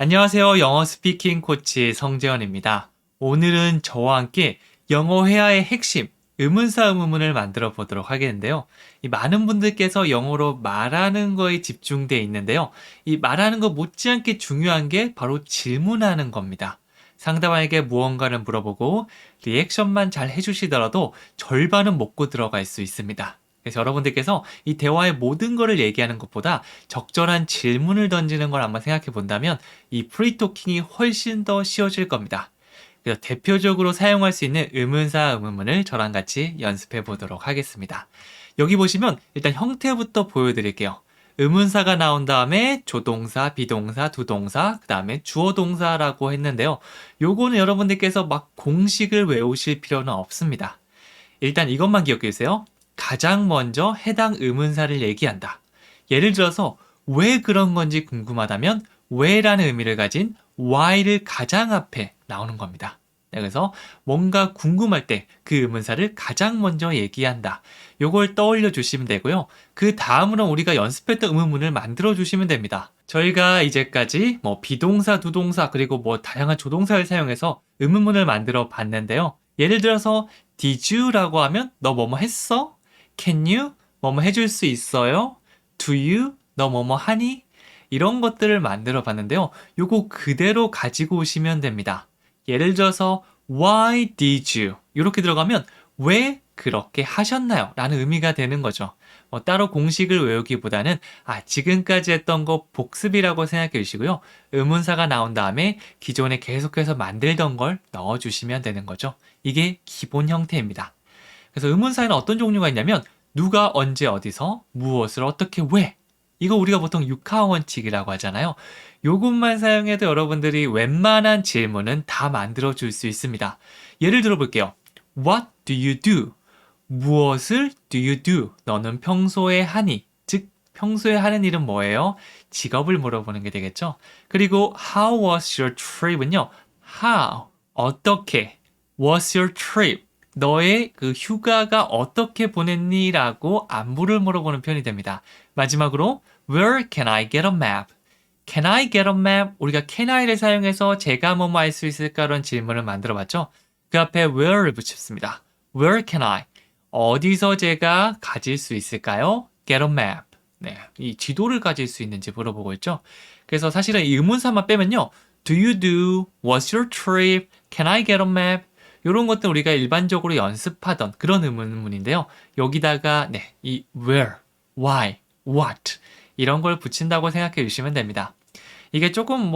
안녕하세요. 영어 스피킹 코치 성재현입니다. 오늘은 저와 함께 영어 회화의 핵심, 의문사 의문문을 만들어 보도록 하겠는데요. 이 많은 분들께서 영어로 말하는 거에 집중되어 있는데요. 이 말하는 것 못지않게 중요한 게 바로 질문하는 겁니다. 상대방에게 무언가를 물어보고 리액션만 잘 해주시더라도 절반은 먹고 들어갈 수 있습니다. 그래서 여러분들께서 이 대화의 모든 거를 얘기하는 것보다 적절한 질문을 던지는 걸 한번 생각해 본다면 이 프리토킹이 훨씬 더 쉬워질 겁니다. 그래서 대표적으로 사용할 수 있는 의문사 의문문을 저랑 같이 연습해 보도록 하겠습니다. 여기 보시면 일단 형태부터 보여드릴게요. 의문사가 나온 다음에 조동사, 비동사, 두동사, 그 다음에 주어동사라고 했는데요. 요거는 여러분들께서 막 공식을 외우실 필요는 없습니다. 일단 이것만 기억해 주세요. 가장 먼저 해당 의문사를 얘기한다. 예를 들어서 왜 그런 건지 궁금하다면 왜라는 의미를 가진 why를 가장 앞에 나오는 겁니다. 그래서 뭔가 궁금할 때 그 의문사를 가장 먼저 얘기한다. 요걸 떠올려 주시면 되고요. 그 다음으로 우리가 연습했던 의문문을 만들어 주시면 됩니다. 저희가 이제까지 비동사, 두동사 그리고 다양한 조동사를 사용해서 의문문을 만들어 봤는데요. 예를 들어서 did you라고 하면 너 뭐뭐 했어? Can you? 뭐뭐 해줄 수 있어요? Do you? 너 뭐뭐 하니? 이런 것들을 만들어 봤는데요. 요거 그대로 가지고 오시면 됩니다. 예를 들어서 Why did you? 이렇게 들어가면 왜 그렇게 하셨나요? 라는 의미가 되는 거죠. 따로 공식을 외우기보다는 지금까지 했던 거 복습이라고 생각해 주시고요. 의문사가 나온 다음에 기존에 계속해서 만들던 걸 넣어주시면 되는 거죠. 이게 기본 형태입니다. 그래서 의문사에는 어떤 종류가 있냐면 누가 언제 어디서 무엇을 어떻게 왜 이거 우리가 보통 육하 원칙이라고 하잖아요. 요것만 사용해도 여러분들이 웬만한 질문은 다 만들어 줄 수 있습니다. 예를 들어 볼게요. What do you do? 무엇을 do you do? 너는 평소에 하니? 즉 평소에 하는 일은 뭐예요? 직업을 물어보는 게 되겠죠. 그리고 How was your trip은요. How 어떻게 was your trip? 너의 그 휴가가 어떻게 보냈니? 라고 안부를 물어보는 편이 됩니다. 마지막으로 Where can I get a map? Can I get a map? 우리가 can I를 사용해서 제가 뭐뭐 할 수 있을까라는 질문을 만들어 봤죠. 그 앞에 where를 붙였습니다. Where can I? 어디서 제가 가질 수 있을까요? Get a map. 네, 이 지도를 가질 수 있는지 물어보고 있죠. 그래서 사실은 이 의문사만 빼면요. Do you do? What's your trip? Can I get a map? 이런 것들 우리가 일반적으로 연습하던 그런 의문문인데요. 여기다가 이 where, why, what 이런 걸 붙인다고 생각해 주시면 됩니다. 이게 조금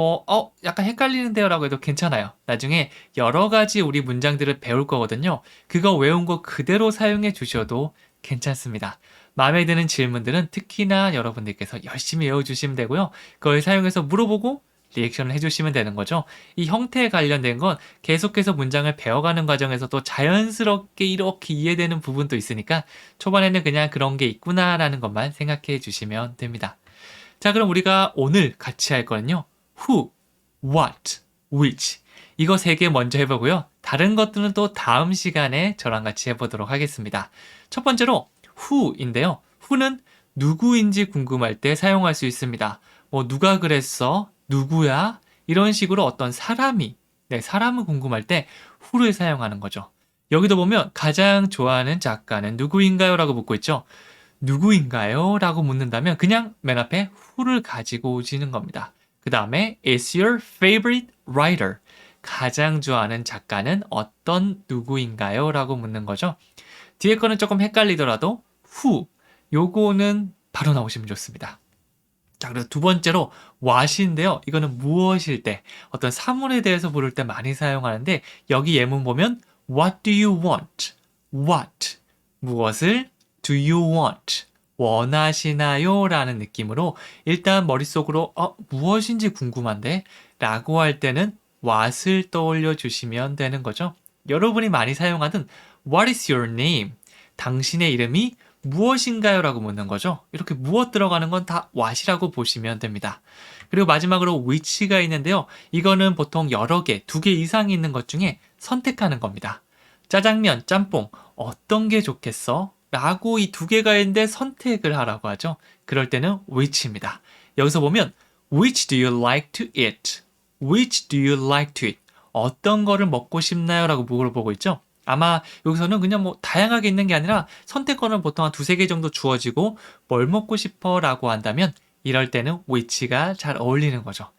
약간 헷갈리는데요 라고 해도 괜찮아요. 나중에 여러 가지 우리 문장들을 배울 거거든요. 그거 외운 거 그대로 사용해 주셔도 괜찮습니다. 마음에 드는 질문들은 특히나 여러분들께서 열심히 외워주시면 되고요. 그걸 사용해서 물어보고 리액션을 해주시면 되는 거죠. 이 형태에 관련된 건 계속해서 문장을 배워가는 과정에서도 자연스럽게 이렇게 이해되는 부분도 있으니까 초반에는 그냥 그런 게 있구나라는 것만 생각해 주시면 됩니다. 자, 그럼 우리가 오늘 같이 할 거는요. Who, what, which 이거 세 개 먼저 해보고요. 다른 것들은 또 다음 시간에 저랑 같이 해보도록 하겠습니다. 첫 번째로 who인데요. who는 누구인지 궁금할 때 사용할 수 있습니다. 누가 그랬어? 누구야? 이런 식으로 어떤 사람이 사람을 궁금할 때 who를 사용하는 거죠. 여기도 보면 가장 좋아하는 작가는 누구인가요? 라고 묻고 있죠. 누구인가요? 라고 묻는다면 그냥 맨 앞에 who를 가지고 오시는 겁니다. 그 다음에 is your favorite writer? 가장 좋아하는 작가는 어떤 누구인가요? 라고 묻는 거죠. 뒤에 거는 조금 헷갈리더라도 who, 요거는 바로 나오시면 좋습니다. 자, 그리고 두 번째로 what인데요. 이거는 무엇일 때, 어떤 사물에 대해서 물을 때 많이 사용하는데 여기 예문 보면 what do you want? what, 무엇을 do you want? 원하시나요? 라는 느낌으로 일단 머릿속으로 무엇인지 궁금한데? 라고 할 때는 what을 떠올려 주시면 되는 거죠. 여러분이 많이 사용하는 what is your name? 당신의 이름이 무엇인가요? 라고 묻는 거죠. 이렇게 무엇 들어가는 건 다 what이라고 보시면 됩니다. 그리고 마지막으로 which가 있는데요. 이거는 보통 여러 개, 2개 이상이 있는 것 중에 선택하는 겁니다. 짜장면, 짬뽕, 어떤 게 좋겠어? 라고 이 2개가 있는데 선택을 하라고 하죠. 그럴 때는 which입니다. 여기서 보면 which do you like to eat? Which do you like to eat? 어떤 거를 먹고 싶나요? 라고 물어보고 있죠. 아마 여기서는 그냥 뭐 다양하게 있는 게 아니라 선택권은 보통 한 두세 개 정도 주어지고 뭘 먹고 싶어 라고 한다면 이럴 때는 which가 잘 어울리는 거죠.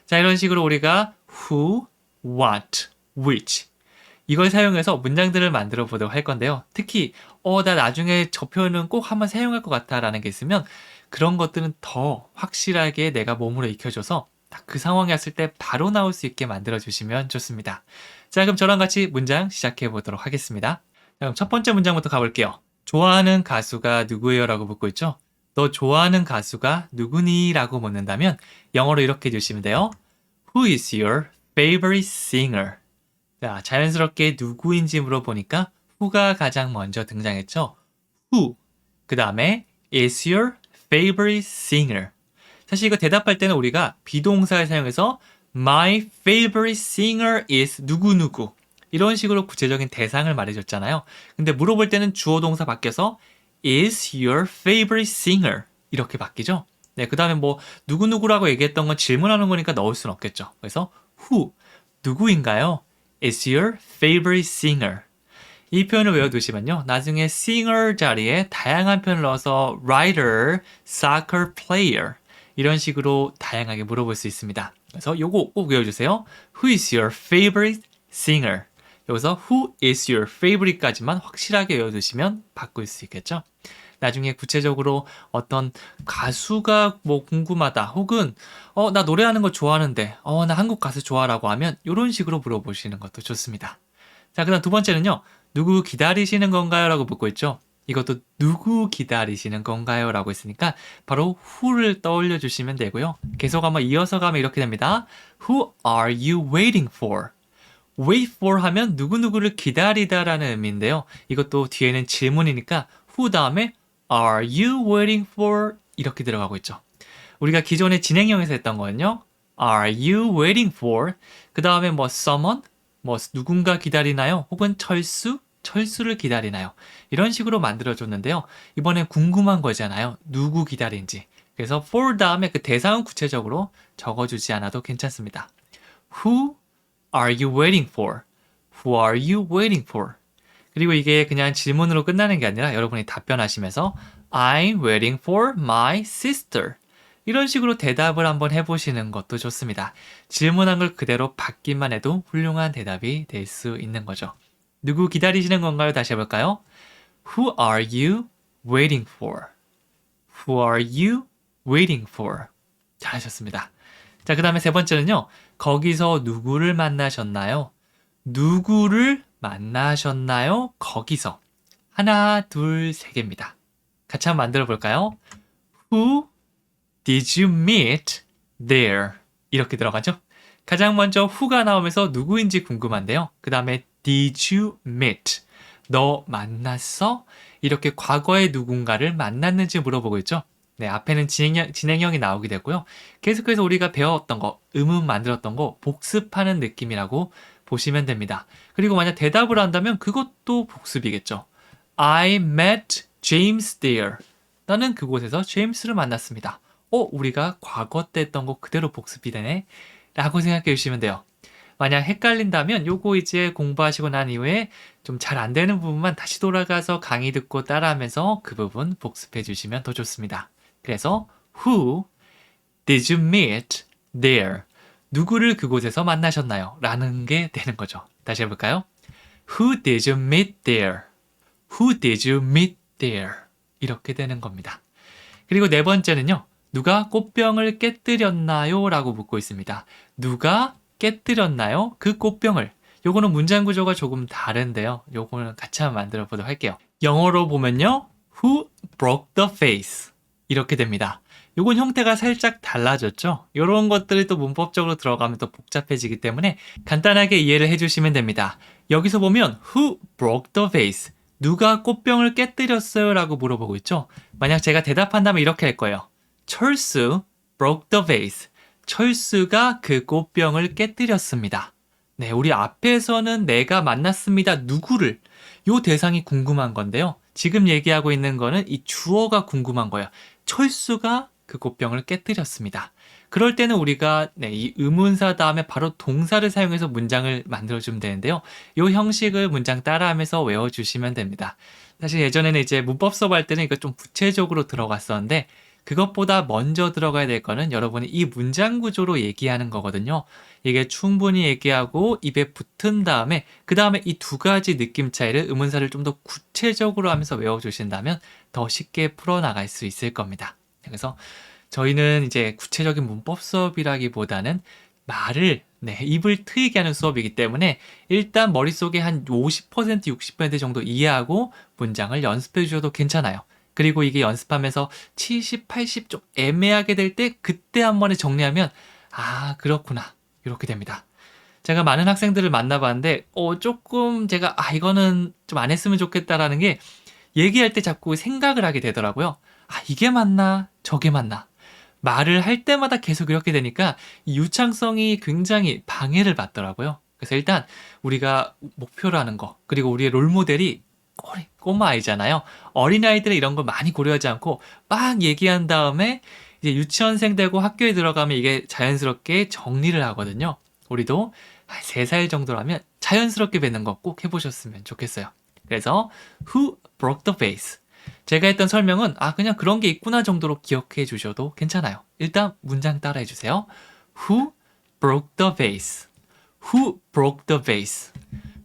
자, 이런 식으로 우리가 who, what, which 이걸 사용해서 문장들을 만들어 보도록 할 건데요. 특히 나 나중에 저 표현은 꼭 한번 사용할 것 같아 라는 게 있으면 그런 것들은 더 확실하게 내가 몸으로 익혀줘서 딱 그 상황이 왔을 때 바로 나올 수 있게 만들어 주시면 좋습니다. 자, 그럼 저랑 같이 문장 시작해 보도록 하겠습니다. 자, 그럼 첫 번째 문장부터 가볼게요. 좋아하는 가수가 누구예요? 라고 묻고 있죠. 너 좋아하는 가수가 누구니? 라고 묻는다면 영어로 이렇게 해주시면 돼요. Who is your favorite singer? 자, 자연스럽게 누구인지 물어보니까 who가 가장 먼저 등장했죠. Who. 그 다음에 is your favorite singer. 사실 이거 대답할 때는 우리가 비동사를 사용해서 My favorite singer is 누구누구 이런 식으로 구체적인 대상을 말해줬잖아요. 근데 물어볼 때는 주어 동사 바뀌어서 is your favorite singer 이렇게 바뀌죠. 네, 그 다음에 뭐 누구누구라고 얘기했던 건 질문하는 거니까 넣을 수는 없겠죠. 그래서 who 누구인가요? is your favorite singer. 이 표현을 외워두시면요. 나중에 singer 자리에 다양한 표현을 넣어서 writer, soccer player 이런 식으로 다양하게 물어볼 수 있습니다. 그래서 요거 꼭 외워주세요. Who is your favorite singer? 여기서 who is your favorite까지만 확실하게 외워두시면 바꿀 수 있겠죠. 나중에 구체적으로 어떤 가수가 뭐 궁금하다 혹은 나 노래하는 거 좋아하는데 나 한국 가수 좋아라고 하면 이런 식으로 물어보시는 것도 좋습니다. 자, 그다음 두 번째는요. 누구 기다리시는 건가요? 라고 묻고 있죠. 이것도 누구 기다리시는 건가요? 라고 했으니까 바로 who를 떠올려 주시면 되고요. 계속 한번 이어서 가면 이렇게 됩니다. Who are you waiting for? wait for 하면 누구누구를 기다리다 라는 의미인데요. 이것도 뒤에는 질문이니까 who 다음에 are you waiting for? 이렇게 들어가고 있죠. 우리가 기존에 진행형에서 했던 거는요. Are you waiting for? 그 다음에 뭐 someone? 뭐 누군가 기다리나요? 혹은 철수를 기다리나요? 이런 식으로 만들어줬는데요. 이번엔 궁금한 거잖아요. 누구 기다린지. 그래서 for 다음에 그 대상은 구체적으로 적어주지 않아도 괜찮습니다. Who are you waiting for? Who are you waiting for? 그리고 이게 그냥 질문으로 끝나는 게 아니라 여러분이 답변하시면서 I'm waiting for my sister. 이런 식으로 대답을 한번 해보시는 것도 좋습니다. 질문한 걸 그대로 받기만 해도 훌륭한 대답이 될 수 있는 거죠. 누구 기다리시는 건가요? 다시 해볼까요? Who are you waiting for? Who are you waiting for? 잘하셨습니다. 자, 그 다음에 세 번째는요. 거기서 누구를 만나셨나요? 누구를 만나셨나요? 거기서. 하나, 둘, 세 개입니다. 같이 한번 만들어 볼까요? Who did you meet there? 이렇게 들어가죠? 가장 먼저 who가 나오면서 누구인지 궁금한데요. 그 다음에 did you meet? 너 만났어? 이렇게 과거에 누군가를 만났는지 물어보고 있죠. 네, 앞에는 진행형이 나오게 되고요. 계속해서 우리가 배웠던 거, 의문 만들었던 거 복습하는 느낌이라고 보시면 됩니다. 그리고 만약 대답을 한다면 그것도 복습이겠죠. I met James there. 나는 그곳에서 제임스를 만났습니다. 우리가 과거 때 했던 거 그대로 복습이 되네? 라고 생각해 주시면 돼요. 만약 헷갈린다면 요거 이제 공부하시고 난 이후에 좀 잘 안 되는 부분만 다시 돌아가서 강의 듣고 따라하면서 그 부분 복습해 주시면 더 좋습니다. 그래서 Who did you meet there? 누구를 그곳에서 만나셨나요? 라는 게 되는 거죠. 다시 해볼까요? Who did you meet there? Who did you meet there? 이렇게 되는 겁니다. 그리고 네 번째는요. 누가 꽃병을 깨뜨렸나요? 라고 묻고 있습니다. 누가 깨뜨렸나요? 그 꽃병을. 요거는 문장 구조가 조금 다른데요. 요거는 같이 한번 만들어 보도록 할게요. 영어로 보면요. Who broke the vase? 이렇게 됩니다. 요건 형태가 살짝 달라졌죠? 요런 것들이 또 문법적으로 들어가면 또 복잡해지기 때문에 간단하게 이해를 해주시면 됩니다. 여기서 보면 Who broke the vase? 누가 꽃병을 깨뜨렸어요? 라고 물어보고 있죠? 만약 제가 대답한다면 이렇게 할 거예요. 철수 broke the vase. 철수가 그 꽃병을 깨뜨렸습니다. 네, 우리 앞에서는 내가 만났습니다. 누구를? 요 대상이 궁금한 건데요. 지금 얘기하고 있는 거는 이 주어가 궁금한 거예요. 철수가 그 꽃병을 깨뜨렸습니다. 그럴 때는 우리가 이 의문사 다음에 바로 동사를 사용해서 문장을 만들어주면 되는데요. 이 형식을 문장 따라하면서 외워주시면 됩니다. 사실 예전에는 이제 문법 수업할 때는 이거 좀 구체적으로 들어갔었는데 그것보다 먼저 들어가야 될 거는 여러분이 이 문장 구조로 얘기하는 거거든요. 이게 충분히 얘기하고 입에 붙은 다음에 그 다음에 이 두 가지 느낌 차이를 의문사를 좀 더 구체적으로 하면서 외워주신다면 더 쉽게 풀어나갈 수 있을 겁니다. 그래서 저희는 이제 구체적인 문법 수업이라기보다는 말을 입을 트이게 하는 수업이기 때문에 일단 머릿속에 한 50%, 60% 정도 이해하고 문장을 연습해 주셔도 괜찮아요. 그리고 이게 연습하면서 70, 80 좀 애매하게 될 때 그때 한 번에 정리하면 아 그렇구나 이렇게 됩니다. 제가 많은 학생들을 만나봤는데 조금 제가 이거는 좀 안 했으면 좋겠다라는 게 얘기할 때 자꾸 생각을 하게 되더라고요. 이게 맞나 저게 맞나 말을 할 때마다 계속 이렇게 되니까 이 유창성이 굉장히 방해를 받더라고요. 그래서 일단 우리가 목표로 하는 거 그리고 우리의 롤모델이 꼬마아이잖아요. 어린아이들은 이런 걸 많이 고려하지 않고 막 얘기한 다음에 이제 유치원생 되고 학교에 들어가면 이게 자연스럽게 정리를 하거든요. 우리도 한 3살 정도라면 자연스럽게 뱉는 거 꼭 해보셨으면 좋겠어요. 그래서 Who broke the vase? 제가 했던 설명은 그냥 그런 게 있구나 정도로 기억해 주셔도 괜찮아요. 일단 문장 따라해 주세요. Who broke the vase? Who broke the vase?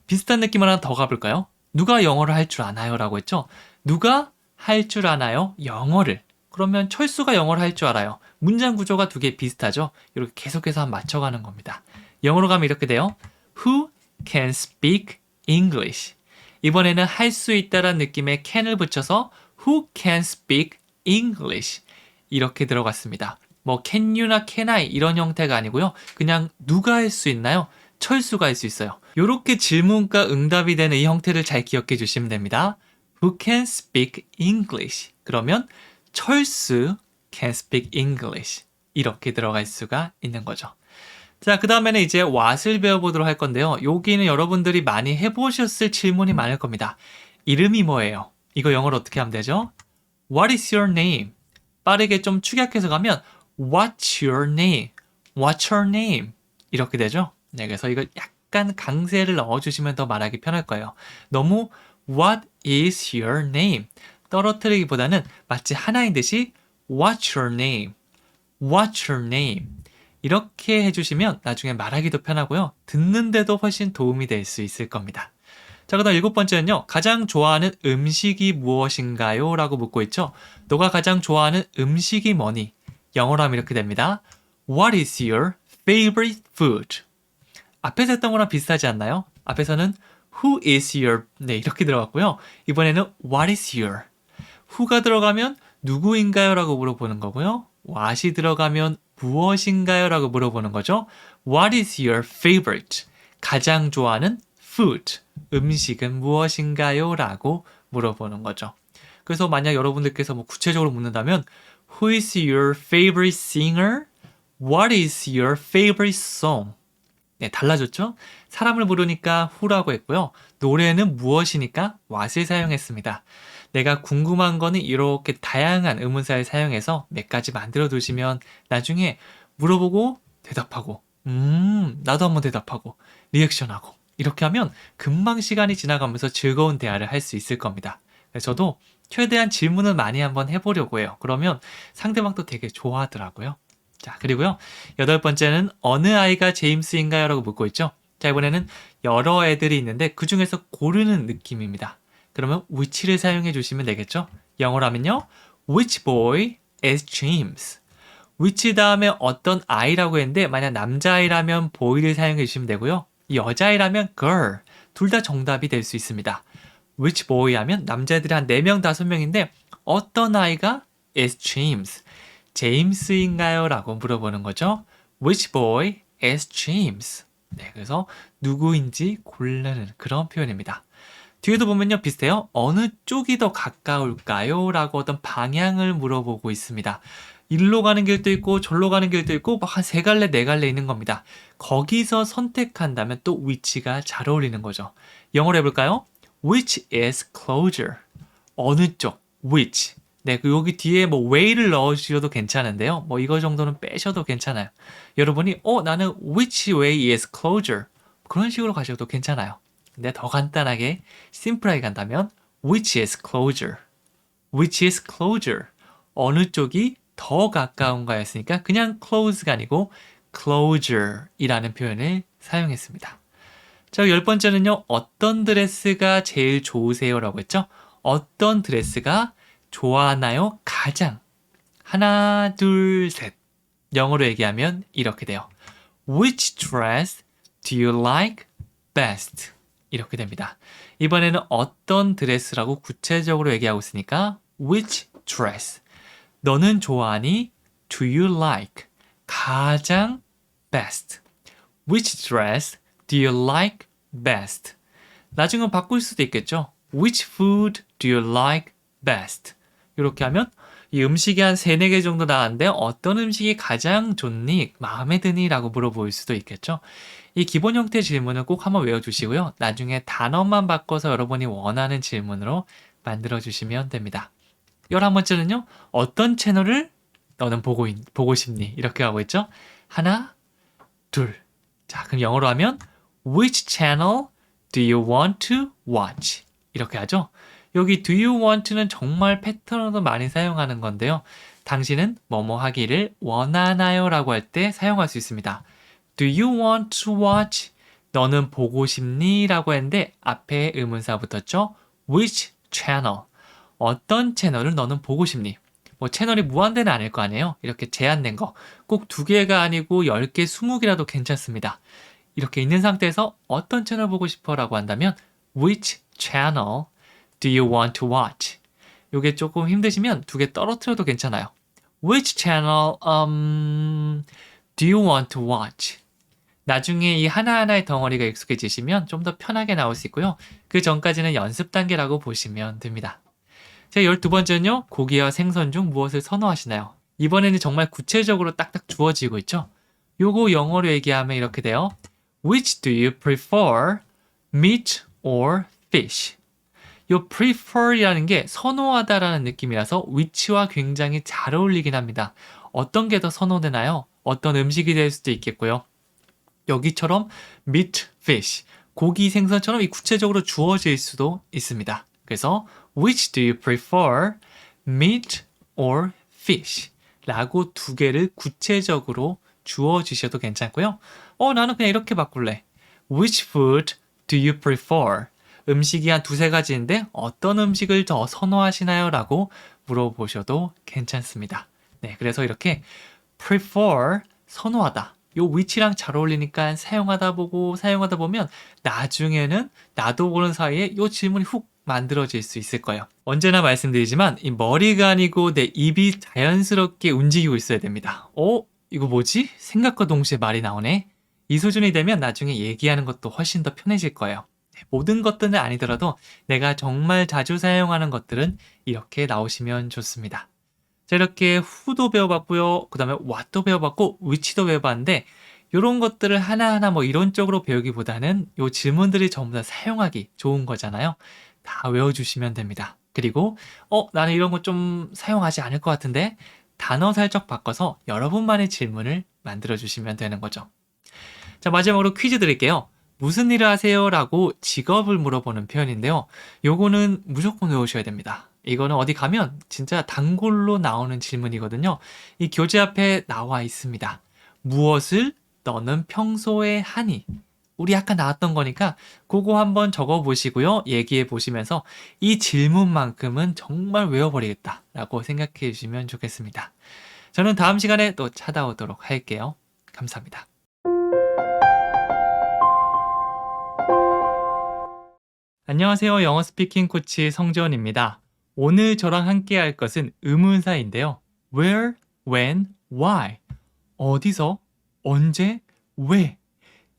비슷한 느낌 하나 더 가볼까요? 누가 영어를 할 줄 아나요? 라고 했죠? 누가 할 줄 아나요? 영어를. 그러면 철수가 영어를 할 줄 알아요. 문장 구조가 두 개 비슷하죠? 이렇게 계속해서 맞춰가는 겁니다. 영어로 가면 이렇게 돼요. Who can speak English? 이번에는 할 수 있다라는 느낌의 can을 붙여서 Who can speak English? 이렇게 들어갔습니다. 뭐 can you나 can I 이런 형태가 아니고요. 그냥 누가 할 수 있나요? 철수가 할 수 있어요. 이렇게 질문과 응답이 되는 이 형태를 잘 기억해 주시면 됩니다. Who can speak English? 그러면 철수 can speak English. 이렇게 들어갈 수가 있는 거죠. 자, 그 다음에는 이제 what을 배워보도록 할 건데요. 여기는 여러분들이 많이 해보셨을 질문이 많을 겁니다. 이름이 뭐예요? 이거 영어로 어떻게 하면 되죠? What is your name? 빠르게 좀 축약해서 가면 What's your name? What's your name? 이렇게 되죠? 네, 그래서 이거 약간 강세를 넣어주시면 더 말하기 편할 거예요. 너무 What is your name? 떨어뜨리기보다는 마치 하나인 듯이 What's your name? What's your name? 이렇게 해주시면 나중에 말하기도 편하고요. 듣는데도 훨씬 도움이 될 수 있을 겁니다. 자, 그다음 7번째는요. 가장 좋아하는 음식이 무엇인가요? 라고 묻고 있죠. 너가 가장 좋아하는 음식이 뭐니? 영어로 하면 이렇게 됩니다. What is your favorite food? 앞에서 했던 거랑 비슷하지 않나요? 앞에서는 Who is your? 네, 이렇게 들어갔고요. 이번에는 What is your? Who가 들어가면 누구인가요? 라고 물어보는 거고요. what이 들어가면 무엇인가요? 라고 물어보는 거죠. What is your favorite? 가장 좋아하는 food. 음식은 무엇인가요? 라고 물어보는 거죠. 그래서 만약 여러분들께서 뭐 구체적으로 묻는다면 Who is your favorite singer? What is your favorite song? 네, 달라졌죠? 사람을 부르니까 who라고 했고요. 노래는 무엇이니까 what을 사용했습니다. 내가 궁금한 거는 이렇게 다양한 의문사를 사용해서 몇 가지 만들어 두시면 나중에 물어보고 대답하고 나도 한번 대답하고 리액션하고 이렇게 하면 금방 시간이 지나가면서 즐거운 대화를 할 수 있을 겁니다. 그래서 저도 최대한 질문을 많이 한번 해보려고 해요. 그러면 상대방도 되게 좋아하더라고요. 자, 그리고요. 8번째는 어느 아이가 제임스인가요? 라고 묻고 있죠. 자, 이번에는 여러 애들이 있는데 그 중에서 고르는 느낌입니다. 그러면 which를 사용해 주시면 되겠죠. 영어로 하면요. Which boy is James? which 다음에 어떤 아이라고 했는데 만약 남자아이라면 boy를 사용해 주시면 되고요. 여자아이라면 girl. 둘 다 정답이 될 수 있습니다. which boy 하면 남자애들이 한 4명, 5명인데 어떤 아이가 is James? 제임스인가요? 라고 물어보는 거죠. Which boy is James? 네, 그래서 누구인지 고르는 그런 표현입니다. 뒤에도 보면요 비슷해요. 어느 쪽이 더 가까울까요? 라고 어떤 방향을 물어보고 있습니다. 일로 가는 길도 있고 절로 가는 길도 있고 막 한 3갈래 4갈래 있는 겁니다. 거기서 선택한다면 또 which가 잘 어울리는 거죠. 영어로 해볼까요? Which is closer? 어느 쪽? Which? 네, 그 여기 뒤에 뭐 way를 넣으셔도 괜찮은데요. 뭐 이거 정도는 빼셔도 괜찮아요. 여러분이 나는 which way is closer 그런 식으로 가셔도 괜찮아요. 근데 더 간단하게 심플하게 간다면 which is closer, which is closer 어느 쪽이 더 가까운가였으니까 그냥 close가 아니고 closer이라는 표현을 사용했습니다. 자, 열 번째는요. 어떤 드레스가 제일 좋으세요라고 했죠? 어떤 드레스가 좋아하나요? 가장. 하나, 둘, 셋. 영어로 얘기하면 이렇게 돼요. Which dress do you like best? 이렇게 됩니다. 이번에는 어떤 드레스라고 구체적으로 얘기하고 있으니까 which dress. 너는 좋아하니? Do you like? 가장 best. Which dress do you like best? 나중에 바꿀 수도 있겠죠. Which food do you like best? 이렇게 하면 이 음식이 한 3, 4개 정도 나왔는데 어떤 음식이 가장 좋니? 마음에 드니? 라고 물어볼 수도 있겠죠. 이 기본 형태의 질문은 꼭 한번 외워주시고요. 나중에 단어만 바꿔서 여러분이 원하는 질문으로 만들어주시면 됩니다. 11번째는요. 어떤 채널을 너는 보고 싶니? 이렇게 하고 있죠. 하나, 둘. 자, 그럼 영어로 하면 Which channel do you want to watch? 이렇게 하죠. 여기 do you want to는 정말 패턴으로 많이 사용하는 건데요. 당신은 뭐뭐 하기를 원하나요? 라고 할 때 사용할 수 있습니다. Do you want to watch? 너는 보고 싶니? 라고 했는데 앞에 의문사 붙었죠. Which channel? 어떤 채널을 너는 보고 싶니? 뭐 채널이 무한대는 아닐 거 아니에요. 이렇게 제한된 거. 꼭 2개가 아니고 10개, 20개라도 괜찮습니다. 이렇게 있는 상태에서 어떤 채널 보고 싶어? 라고 한다면 Which channel do you want to watch? 이게 조금 힘드시면 2개 떨어뜨려도 괜찮아요. Which channel do you want to watch? 나중에 이 하나하나의 덩어리가 익숙해지시면 좀 더 편하게 나올 수 있고요. 그 전까지는 연습 단계라고 보시면 됩니다. 자, 12번째는요. 고기와 생선 중 무엇을 선호하시나요? 이번에는 정말 구체적으로 딱딱 주어지고 있죠. 요거 영어로 얘기하면 이렇게 돼요. Which do you prefer, meat or fish? 요 prefer이라는 게 선호하다라는 느낌이라서 which와 굉장히 잘 어울리긴 합니다. 어떤 게 더 선호되나요? 어떤 음식이 될 수도 있겠고요. 여기처럼 meat, fish, 고기, 생선처럼 이 구체적으로 주어질 수도 있습니다. 그래서 which do you prefer, meat or fish? 라고 2개를 구체적으로 주어주셔도 괜찮고요. 나는 그냥 이렇게 바꿀래. Which food do you prefer? 음식이 한 2, 3가지인데 어떤 음식을 더 선호하시나요? 라고 물어보셔도 괜찮습니다. 네, 그래서 이렇게 prefer, 선호하다. 요 which랑 잘 어울리니까 사용하다 보면 나중에는 나도 모르는 사이에 요 질문이 훅 만들어질 수 있을 거예요. 언제나 말씀드리지만 이 머리가 아니고 내 입이 자연스럽게 움직이고 있어야 됩니다. 이거 뭐지? 생각과 동시에 말이 나오네. 이 수준이 되면 나중에 얘기하는 것도 훨씬 더 편해질 거예요. 모든 것들은 아니더라도 내가 정말 자주 사용하는 것들은 이렇게 나오시면 좋습니다. 자, 이렇게 who도 배워봤고요. 그 다음에 what도 배워봤고 which도 배워봤는데 이런 것들을 하나하나 뭐 이론적으로 배우기보다는 이 질문들이 전부 다 사용하기 좋은 거잖아요. 다 외워주시면 됩니다. 그리고 나는 이런 거 좀 사용하지 않을 것 같은데 단어 살짝 바꿔서 여러분만의 질문을 만들어주시면 되는 거죠. 자, 마지막으로 퀴즈 드릴게요. 무슨 일을 하세요? 라고 직업을 물어보는 표현인데요. 요거는 무조건 외우셔야 됩니다. 이거는 어디 가면 진짜 단골로 나오는 질문이거든요. 이 교재 앞에 나와 있습니다. 무엇을 너는 평소에 하니? 우리 아까 나왔던 거니까 그거 한번 적어보시고요. 얘기해 보시면서 이 질문만큼은 정말 외워버리겠다 라고 생각해 주시면 좋겠습니다. 저는 다음 시간에 또 찾아오도록 할게요. 감사합니다. 안녕하세요. 영어 스피킹 코치 성재원입니다. 오늘 저랑 함께 할 것은 의문사인데요. Where, when, why. 어디서, 언제, 왜.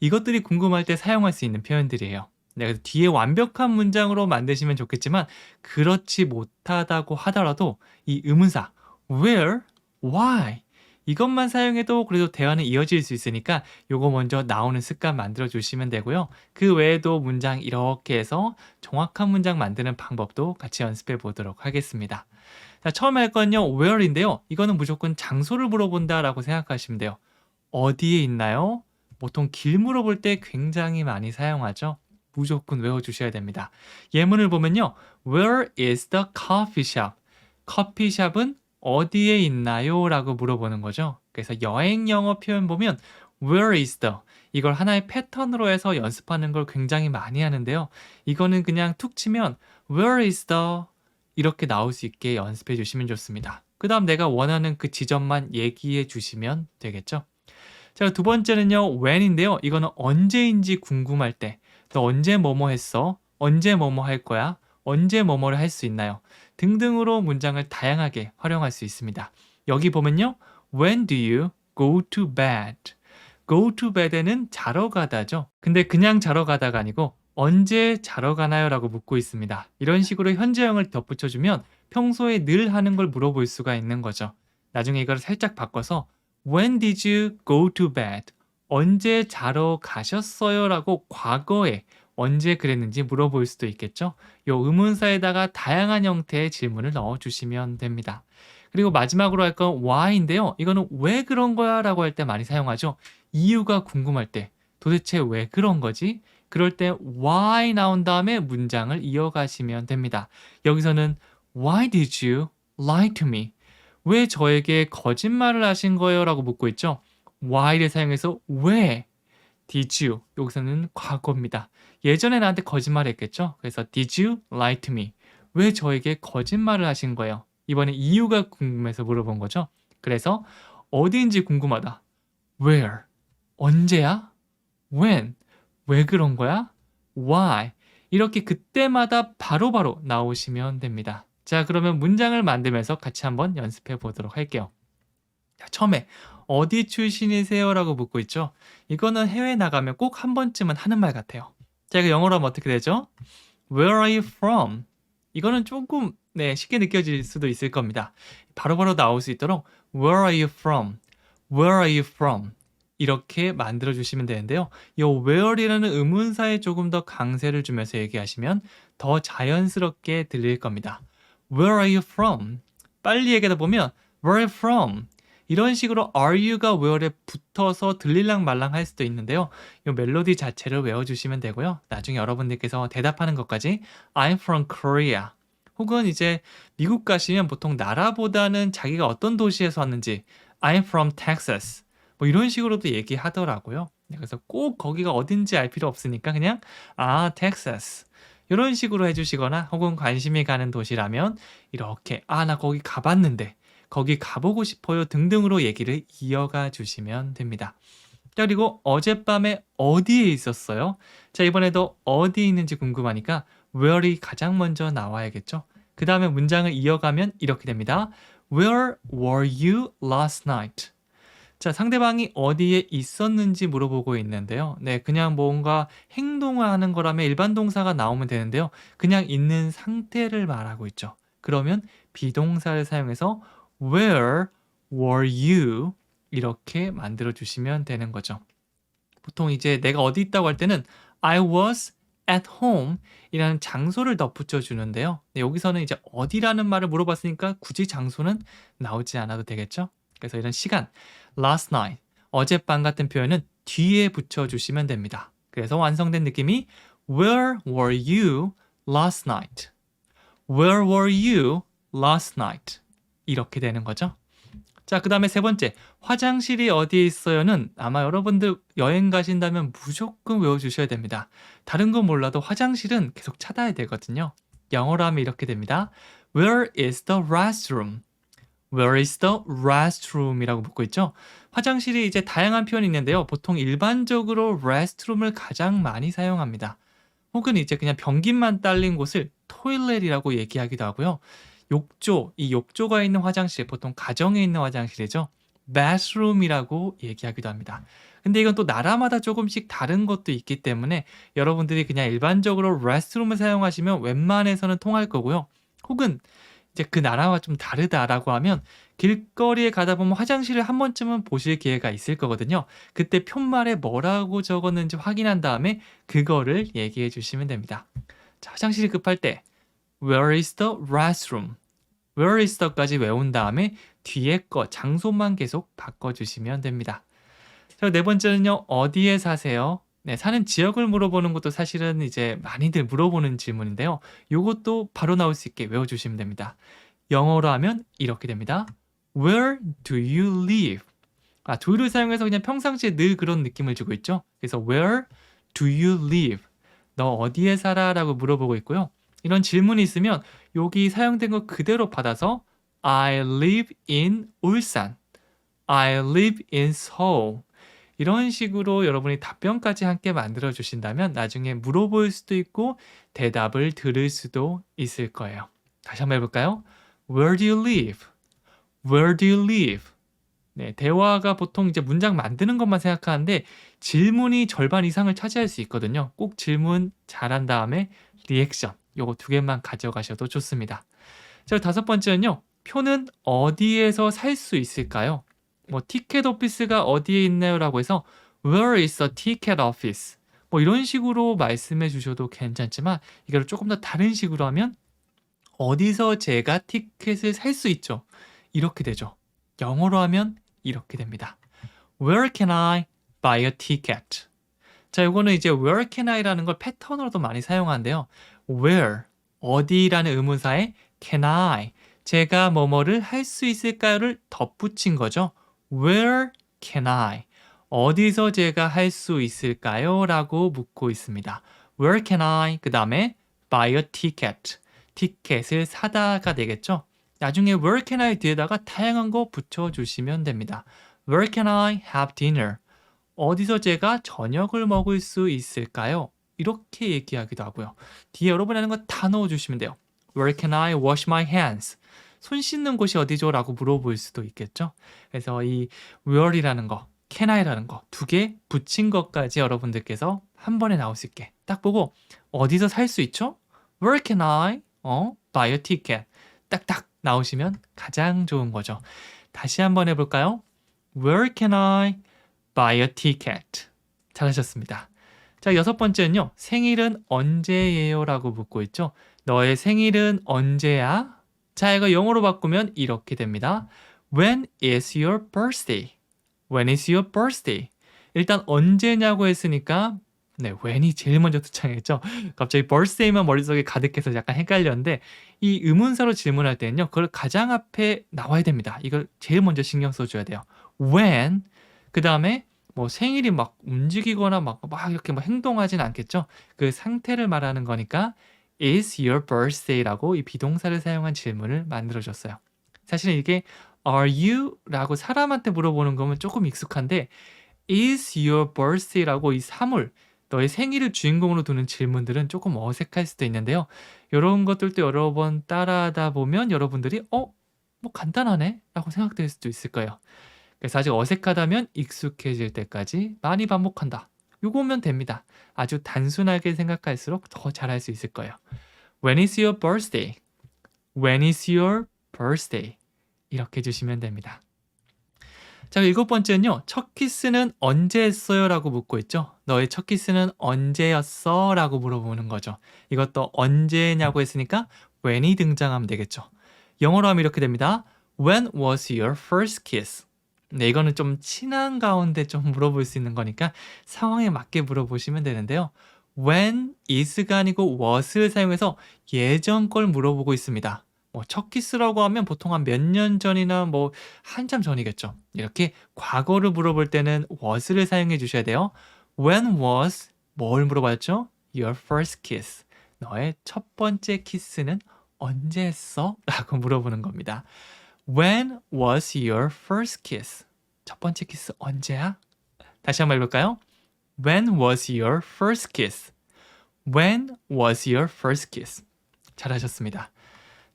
이것들이 궁금할 때 사용할 수 있는 표현들이에요. 그래서 뒤에 완벽한 문장으로 만드시면 좋겠지만 그렇지 못하다고 하더라도 이 의문사 where, why 이것만 사용해도 그래도 대화는 이어질 수 있으니까 요거 먼저 나오는 습관 만들어 주시면 되고요. 그 외에도 문장 이렇게 해서 정확한 문장 만드는 방법도 같이 연습해 보도록 하겠습니다. 자, 처음에 할 건요. where인데요. 이거는 무조건 장소를 물어본다라고 생각하시면 돼요. 어디에 있나요? 보통 길 물어볼 때 굉장히 많이 사용하죠. 무조건 외워주셔야 됩니다. 예문을 보면요. Where is the coffee shop? 커피숍은 어디에 있나요? 라고 물어보는 거죠. 그래서 여행 영어 표현 보면 Where is the? 이걸 하나의 패턴으로 해서 연습하는 걸 굉장히 많이 하는데요. 이거는 그냥 툭 치면 Where is the? 이렇게 나올 수 있게 연습해 주시면 좋습니다. 그 다음 내가 원하는 그 지점만 얘기해 주시면 되겠죠. 자, 두 번째는요, when인데요. 이거는 언제인지 궁금할 때, 너 언제 뭐뭐 했어? 언제 뭐뭐 할 거야? 언제 뭐뭐를 할 수 있나요? 등등으로 문장을 다양하게 활용할 수 있습니다. 여기 보면요, when do you go to bed? go to bed에는 자러 가다죠. 근데 그냥 자러 가다가 아니고 언제 자러 가나요? 라고 묻고 있습니다. 이런 식으로 현재형을 덧붙여주면 평소에 늘 하는 걸 물어볼 수가 있는 거죠. 나중에 이걸 살짝 바꿔서 When did you go to bed? 언제 자러 가셨어요? 라고 과거에 언제 그랬는지 물어볼 수도 있겠죠. 이 의문사에다가 다양한 형태의 질문을 넣어주시면 됩니다. 그리고 마지막으로 할 건 why인데요. 이거는 왜 그런 거야? 라고 할 때 많이 사용하죠. 이유가 궁금할 때 도대체 왜 그런 거지? 그럴 때 why 나온 다음에 문장을 이어가시면 됩니다. 여기서는 Why did you lie to me? 왜 저에게 거짓말을 하신 거예요? 라고 묻고 있죠. why를 사용해서 왜 did you? 여기서는 과거입니다. 예전에 나한테 거짓말을 했겠죠. 그래서 did you lie to me? 왜 저에게 거짓말을 하신 거예요? 이번에 이유가 궁금해서 물어본 거죠. 그래서 어디인지 궁금하다. where? 언제야? when? 왜 그런 거야? why? 이렇게 그때마다 바로바로 나오시면 됩니다. 자, 그러면 문장을 만들면서 같이 한번 연습해 보도록 할게요. 자, 처음에 어디 출신이세요? 라고 묻고 있죠. 이거는 해외에 나가면 꼭 한 번쯤은 하는 말 같아요. 자, 이거 영어로 하면 어떻게 되죠? Where are you from? 이거는 조금 쉽게 느껴질 수도 있을 겁니다. 바로바로 나올 수 있도록 Where are you from? Where are you from? 이렇게 만들어 주시면 되는데요. 이 where이라는 의문사에 조금 더 강세를 주면서 얘기하시면 더 자연스럽게 들릴 겁니다. Where are you from? 빨리 얘기하다 보면 Where are you from? 이런 식으로 are you가 where에 붙어서 들릴랑 말랑 할 수도 있는데요. 이 멜로디 자체를 외워주시면 되고요. 나중에 여러분들께서 대답하는 것까지 I'm from Korea. 혹은 이제 미국 가시면 보통 나라보다는 자기가 어떤 도시에서 왔는지 I'm from Texas. 뭐 이런 식으로도 얘기하더라고요. 그래서 꼭 거기가 어딘지 알 필요 없으니까 그냥 Texas. 이런 식으로 해주시거나 혹은 관심이 가는 도시라면 이렇게 나 거기 가봤는데 거기 가보고 싶어요 등등으로 얘기를 이어가 주시면 됩니다. 자, 그리고 어젯밤에 어디에 있었어요? 자, 이번에도 어디 있는지 궁금하니까 where이 가장 먼저 나와야겠죠. 그 다음에 문장을 이어가면 이렇게 됩니다. Where were you last night? 자, 상대방이 어디에 있었는지 물어보고 있는데요. 네, 그냥 뭔가 행동을 하는 거라면 일반 동사가 나오면 되는데요. 그냥 있는 상태를 말하고 있죠. 그러면 비동사를 사용해서 Where were you? 이렇게 만들어 주시면 되는 거죠. 보통 이제 내가 어디 있다고 할 때는 I was at home 이라는 장소를 덧붙여 주는데요. 네, 여기서는 이제 어디라는 말을 물어봤으니까 굳이 장소는 나오지 않아도 되겠죠. 그래서 이런 시간, last night, 어젯밤 같은 표현은 뒤에 붙여주시면 됩니다. 그래서 완성된 느낌이 Where were you last night? Where were you last night? 이렇게 되는 거죠. 자, 그 다음에 세 번째, 화장실이 어디에 있어요는 아마 여러분들 여행 가신다면 무조건 외워주셔야 됩니다. 다른 건 몰라도 화장실은 계속 찾아야 되거든요. 영어로 하면 이렇게 됩니다. Where is the restroom? Where is the restroom? 이라고 묻고 있죠. 화장실이 이제 다양한 표현이 있는데요. 보통 일반적으로 restroom을 가장 많이 사용합니다. 혹은 이제 그냥 변기만 딸린 곳을 toilet이라고 얘기하기도 하고요. 욕조, 이 욕조가 있는 화장실, 보통 가정에 있는 화장실이죠. bathroom이라고 얘기하기도 합니다. 근데 이건 또 나라마다 조금씩 다른 것도 있기 때문에 여러분들이 그냥 일반적으로 restroom을 사용하시면 웬만해서는 통할 거고요. 혹은 이제 그 나라와 좀 다르다라고 하면 길거리에 가다 보면 화장실을 한 번쯤은 보실 기회가 있을 거거든요. 그때 푯말에 뭐라고 적었는지 확인한 다음에 그거를 얘기해 주시면 됩니다. 자, 화장실이 급할 때 Where is the restroom? where is the까지 외운 다음에 뒤에 거 장소만 계속 바꿔주시면 됩니다. 자, 네 번째는요. 어디에 사세요? 네, 사는 지역을 물어보는 것도 사실은 이제 많이들 물어보는 질문인데요. 요것도 바로 나올 수 있게 외워주시면 됩니다. 영어로 하면 이렇게 됩니다. Where do you live? do를 사용해서 그냥 평상시에 늘 그런 느낌을 주고 있죠. 그래서 Where do you live? 너 어디에 살아? 라고 물어보고 있고요. 이런 질문이 있으면 여기 사용된 거 그대로 받아서 I live in 울산, I live in 서울 이런 식으로 여러분이 답변까지 함께 만들어 주신다면 나중에 물어볼 수도 있고 대답을 들을 수도 있을 거예요. 다시 한번 해볼까요? Where do you live? Where do you live? 네, 대화가 보통 이제 문장 만드는 것만 생각하는데 질문이 절반 이상을 차지할 수 있거든요. 꼭 질문 잘한 다음에 리액션 요거 두 개만 가져가셔도 좋습니다. 자, 다섯 번째는요. 표는 어디에서 살 수 있을까요? 뭐 티켓 오피스가 어디에 있나요? 라고 해서 Where is the ticket office? 뭐 이런 식으로 말씀해 주셔도 괜찮지만 이걸 조금 더 다른 식으로 하면 어디서 제가 티켓을 살 수 있죠? 이렇게 되죠. 영어로 하면 이렇게 됩니다. Where can I buy a ticket? 자, 이거는 이제 where can I라는 걸 패턴으로도 많이 사용하는데요. where, 어디라는 의문사에 can I, 제가 뭐뭐를 할 수 있을까요를 덧붙인 거죠. Where can I? 어디서 제가 할 수 있을까요? 라고 묻고 있습니다. Where can I? 그 다음에 buy a ticket. 티켓을 사다가 되겠죠. 나중에 where can I 뒤에다가 다양한 거 붙여주시면 됩니다. Where can I have dinner? 어디서 제가 저녁을 먹을 수 있을까요? 이렇게 얘기하기도 하고요. 뒤에 여러분이 하는 거 다 넣어주시면 돼요. Where can I wash my hands? 손 씻는 곳이 어디죠? 라고 물어볼 수도 있겠죠. 그래서 이 where이라는 거, can I라는 거 두 개 붙인 것까지 여러분들께서 한 번에 나올 수 있게 딱 보고 어디서 살 수 있죠? Where can I buy a ticket? 딱딱 나오시면 가장 좋은 거죠. 다시 한번 해볼까요? Where can I buy a ticket? 잘하셨습니다. 자, 여섯 번째는요. 생일은 언제예요? 라고 묻고 있죠. 너의 생일은 언제야? 자, 이거 영어로 바꾸면 이렇게 됩니다. When is your birthday? When is your birthday? 일단 언제냐고 했으니까 네, when이 제일 먼저 등장했죠. 갑자기 birthday만 머릿속에 가득해서 약간 헷갈렸는데 이 의문사로 질문할 때는요. 그걸 가장 앞에 나와야 됩니다. 이걸 제일 먼저 신경 써줘야 돼요. When, 그 다음에 뭐 생일이 막 움직이거나 막 이렇게 뭐 행동하진 않겠죠. 그 상태를 말하는 거니까 is your birthday라고 이 비동사를 사용한 질문을 만들어줬어요. 사실은 이게 are you? 라고 사람한테 물어보는 거면 조금 익숙한데 is your birthday라고 이 사물, 너의 생일을 주인공으로 두는 질문들은 조금 어색할 수도 있는데요. 이런 것들도 여러 번 따라하다 보면 여러분들이 뭐 간단하네? 라고 생각될 수도 있을 거예요. 그래서 아직 어색하다면 익숙해질 때까지 많이 반복한다. 요거면 됩니다. 아주 단순하게 생각할수록 더 잘할 수 있을 거예요. When is your birthday? When is your birthday? 이렇게 해주시면 됩니다. 자, 일곱 번째는요. 첫 키스는 언제 했어요? 라고 묻고 있죠. 너의 첫 키스는 언제였어? 라고 물어보는 거죠. 이것도 언제냐고 했으니까 when이 등장하면 되겠죠. 영어로 하면 이렇게 됩니다. When was your first kiss? 네, 이거는 좀 친한 가운데 좀 물어볼 수 있는 거니까 상황에 맞게 물어보시면 되는데요. When is가 아니고 was를 사용해서 예전 걸 물어보고 있습니다. 첫 키스라고 하면 보통 한 몇 년 전이나 뭐 한참 전이겠죠. 이렇게 과거를 물어볼 때는 was를 사용해 주셔야 돼요. When was 뭘 물어봤죠? Your first kiss. 너의 첫 번째 키스는 언제 했어? 라고 물어보는 겁니다. When was your first kiss? 첫 번째 키스 언제야? 다시 한번 해볼까요? When was your first kiss? When was your first kiss? 잘하셨습니다.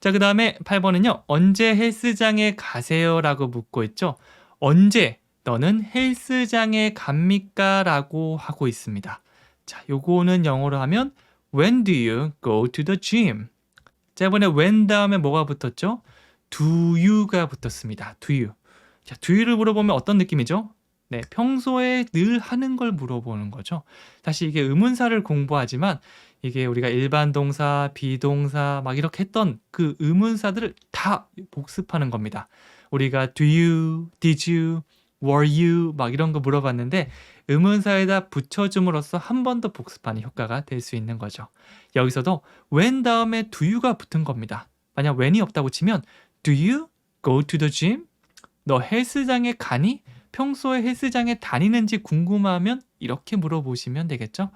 자, 그 다음에 8번은요. 언제 헬스장에 가세요? 라고 묻고 있죠. 언제 너는 헬스장에 갑니까? 라고 하고 있습니다. 자, 요거는 영어로 하면 When do you go to the gym? 자, 이번에 when 다음에 뭐가 붙었죠? Do you가 붙었습니다. Do you. 자, do you를 물어보면 어떤 느낌이죠? 네, 평소에 늘 하는 걸 물어보는 거죠. 사실 이게 의문사를 공부하지만 이게 우리가 일반 동사, 비동사 막 이렇게 했던 그 의문사들을 다 복습하는 겁니다. 우리가 do you, did you, were you 막 이런 거 물어봤는데 의문사에다 붙여줌으로써 한 번 더 복습하는 효과가 될 수 있는 거죠. 여기서도 when 다음에 do you가 붙은 겁니다. 만약 when이 없다고 치면 do you go to the gym? 너 헬스장에 가니? 평소에 헬스장에 다니는지 궁금하면 이렇게 물어보시면 되겠죠.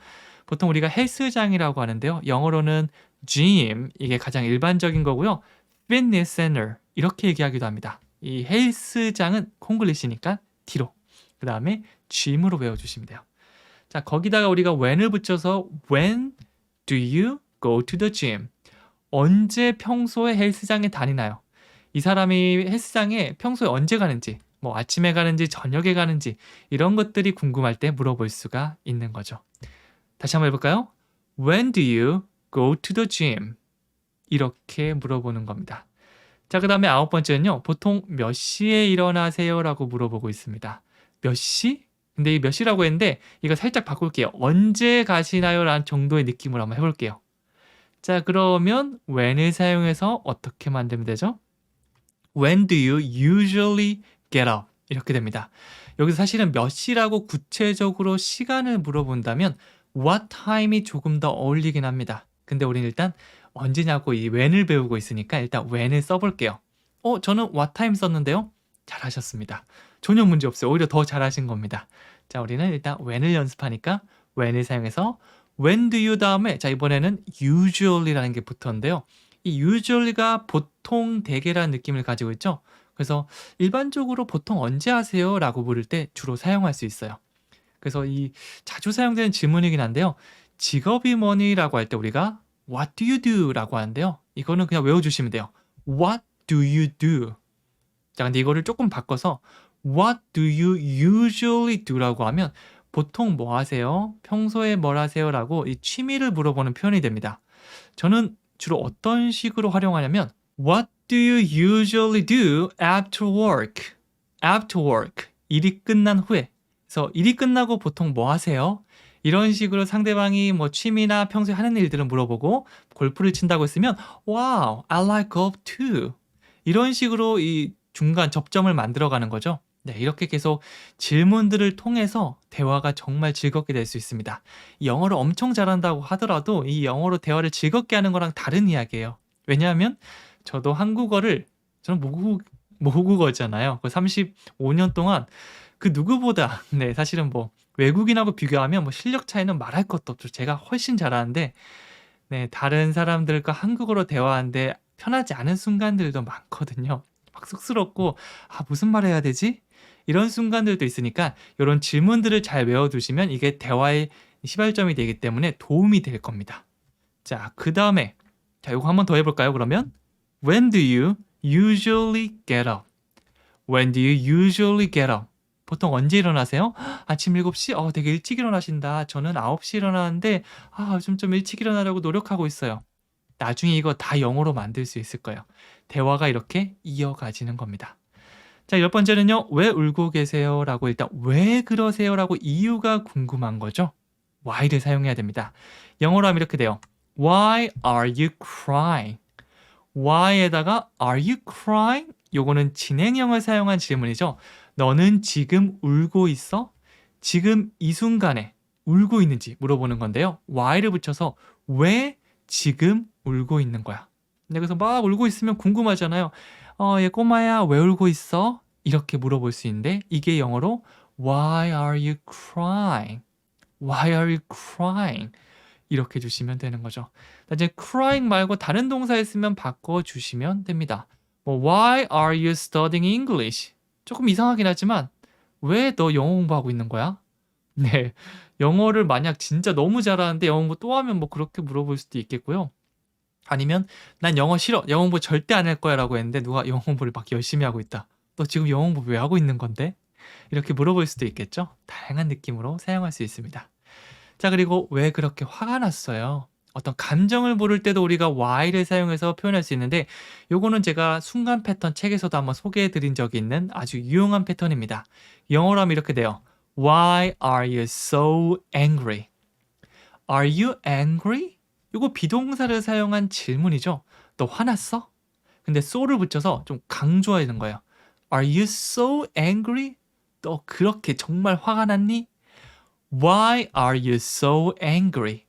보통 우리가 헬스장이라고 하는데요. 영어로는 gym, 이게 가장 일반적인 거고요. fitness center 이렇게 얘기하기도 합니다. 이 헬스장은 콩글리시니까 뒤로, 그 다음에 gym으로 외워주시면 돼요. 자, 거기다가 우리가 when을 붙여서 when do you go to the gym? 언제 평소에 헬스장에 다니나요? 이 사람이 헬스장에 평소에 언제 가는지, 뭐 아침에 가는지 저녁에 가는지 이런 것들이 궁금할 때 물어볼 수가 있는 거죠. 다시 한번 해볼까요? When do you go to the gym? 이렇게 물어보는 겁니다. 자, 그 다음에 9번째는요. 보통 몇 시에 일어나세요? 라고 물어보고 있습니다. 몇 시? 근데 이 몇 시라고 했는데 이거 살짝 바꿀게요. 언제 가시나요? 라는 정도의 느낌으로 한번 해볼게요. 자, 그러면 when을 사용해서 어떻게 만들면 되죠? When do you usually get up? 이렇게 됩니다. 여기서 사실은 몇 시라고 구체적으로 시간을 물어본다면 what time이 조금 더 어울리긴 합니다. 근데 우리는 일단 언제냐고 이 when을 배우고 있으니까 일단 when을 써볼게요. 저는 what time 썼는데요. 잘하셨습니다. 전혀 문제 없어요. 오히려 더 잘하신 겁니다. 자, 우리는 일단 when을 연습하니까 when을 사용해서 when do you 다음에 자 이번에는 usually라는 게 붙었는데요. 이 usually가 보통 대개라는 느낌을 가지고 있죠. 그래서 일반적으로 보통 언제 하세요? 라고 물을 때 주로 사용할 수 있어요. 그래서 이 자주 사용되는 질문이긴 한데요. 직업이 뭐니라고 할 때 우리가 What do you do? 라고 하는데요. 이거는 그냥 외워주시면 돼요. What do you do? 자, 근데 이거를 조금 바꿔서 What do you usually do? 라고 하면 보통 뭐 하세요? 평소에 뭘 하세요? 라고 이 취미를 물어보는 표현이 됩니다. 저는 주로 어떤 식으로 활용하냐면 What do you usually do after work? After work. 일이 끝난 후에. 그래서 일이 끝나고 보통 뭐 하세요? 이런 식으로 상대방이 뭐 취미나 평소에 하는 일들을 물어보고 골프를 친다고 했으면 Wow, I like golf too. 이런 식으로 이 중간 접점을 만들어가는 거죠. 네, 이렇게 계속 질문들을 통해서 대화가 정말 즐겁게 될 수 있습니다. 영어를 엄청 잘한다고 하더라도 이 영어로 대화를 즐겁게 하는 거랑 다른 이야기예요. 왜냐하면 저도 저는 모국어잖아요. 그 35년 동안 그 누구보다 네, 사실은 뭐 외국인하고 비교하면 뭐 실력 차이는 말할 것도 없죠. 제가 훨씬 잘하는데 네, 다른 사람들과 한국어로 대화하는데 편하지 않은 순간들도 많거든요. 막 쑥스럽고 무슨 말 해야 되지? 이런 순간들도 있으니까 이런 질문들을 잘 외워두시면 이게 대화의 시발점이 되기 때문에 도움이 될 겁니다. 자, 그 다음에 자, 이거 한번 더 해볼까요? 그러면 When do you usually get up? When do you usually get up? 보통 언제 일어나세요? 아침 7시? 되게 일찍 일어나신다. 저는 9시 일어나는데 요즘 좀 일찍 일어나려고 노력하고 있어요. 나중에 이거 다 영어로 만들 수 있을 거예요. 대화가 이렇게 이어가지는 겁니다. 자, 10번째는요. 왜 울고 계세요? 라고 일단 왜 그러세요? 라고 이유가 궁금한 거죠. why를 사용해야 됩니다. 영어로 하면 이렇게 돼요. Why are you crying? why에다가 are you crying? 요거는 진행형을 사용한 질문이죠. 너는 지금 울고 있어? 지금 이 순간에 울고 있는지 물어보는 건데요. why를 붙여서 왜 지금 울고 있는 거야? 근데 그래서 막 울고 있으면 궁금하잖아요. 얘 꼬마야 왜 울고 있어? 이렇게 물어볼 수 있는데 이게 영어로 Why are you crying? Why are you crying? 이렇게 주시면 되는 거죠. 이제 crying 말고 다른 동사 있으면 바꿔주시면 됩니다. 뭐 Why are you studying English? 조금 이상하긴 하지만 왜 너 영어 공부하고 있는 거야? 네, 영어를 만약 진짜 너무 잘하는데 영어 공부 또 하면 뭐 그렇게 물어볼 수도 있겠고요. 아니면 난 영어 싫어. 영어 공부 절대 안 할 거야 라고 했는데 누가 영어 공부를 막 열심히 하고 있다. 너 지금 영어 공부 왜 하고 있는 건데? 이렇게 물어볼 수도 있겠죠. 다양한 느낌으로 사용할 수 있습니다. 자, 그리고 왜 그렇게 화가 났어요? 어떤 감정을 모를 때도 우리가 why를 사용해서 표현할 수 있는데 요거는 제가 순간 패턴 책에서도 한번 소개해 드린 적이 있는 아주 유용한 패턴입니다. 영어로 하면 이렇게 돼요. Why are you so angry? Are you angry? 이거 비동사를 사용한 질문이죠. 너 화났어? 근데 so를 붙여서 좀 강조하는 거예요. Are you so angry? 너 그렇게 정말 화가 났니? Why are you so angry?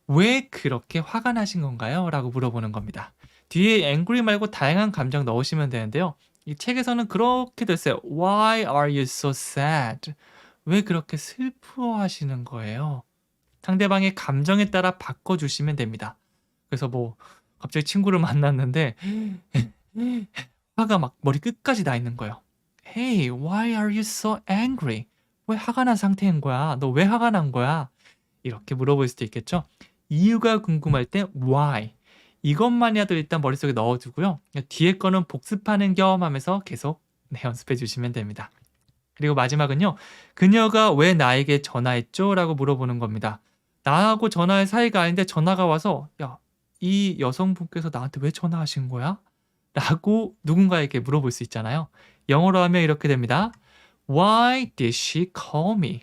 왜 그렇게 화가 나신 건가요? 라고 물어보는 겁니다. 뒤에 angry 말고 다양한 감정 넣으시면 되는데요. 이 책에서는 그렇게 됐어요. Why are you so sad? 왜 그렇게 슬퍼하시는 거예요? 상대방의 감정에 따라 바꿔주시면 됩니다. 그래서 뭐 갑자기 친구를 만났는데 화가 막 머리 끝까지 나 있는 거예요. Hey, why are you so angry? 왜 화가 난 상태인 거야? 너 왜 화가 난 거야? 이렇게 물어볼 수도 있겠죠. 이유가 궁금할 때 why 이것만이라도 일단 머릿속에 넣어두고요. 뒤에 거는 복습하는 겸 하면서 계속 연습해 주시면 됩니다. 그리고 마지막은요. 그녀가 왜 나에게 전화했죠? 라고 물어보는 겁니다. 나하고 전화할 사이가 아닌데 전화가 와서 야, 이 여성분께서 나한테 왜 전화하신 거야? 라고 누군가에게 물어볼 수 있잖아요. 영어로 하면 이렇게 됩니다. Why did she call me?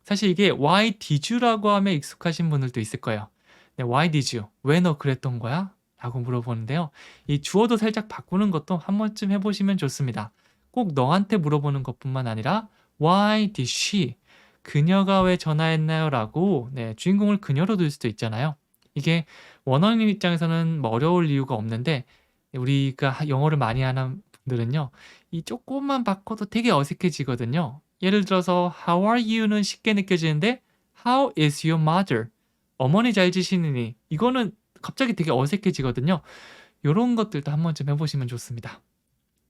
사실 이게 why did you라고 하면 익숙하신 분들도 있을 거예요. 네, why did you? 왜 너 그랬던 거야? 라고 물어보는데요. 이 주어도 살짝 바꾸는 것도 한 번쯤 해보시면 좋습니다. 꼭 너한테 물어보는 것뿐만 아니라 why did she? 그녀가 왜 전화했나요? 라고 주인공을 그녀로 둘 수도 있잖아요. 이게 원어민 입장에서는 뭐 어려울 이유가 없는데 우리가 영어를 많이 하는 분들은요. 이 조금만 바꿔도 되게 어색해지거든요. 예를 들어서 How are you는 쉽게 느껴지는데 How is your mother? 어머니 잘 지시느니 이거는 갑자기 되게 어색해지거든요. 이런 것들도 한 번쯤 해보시면 좋습니다.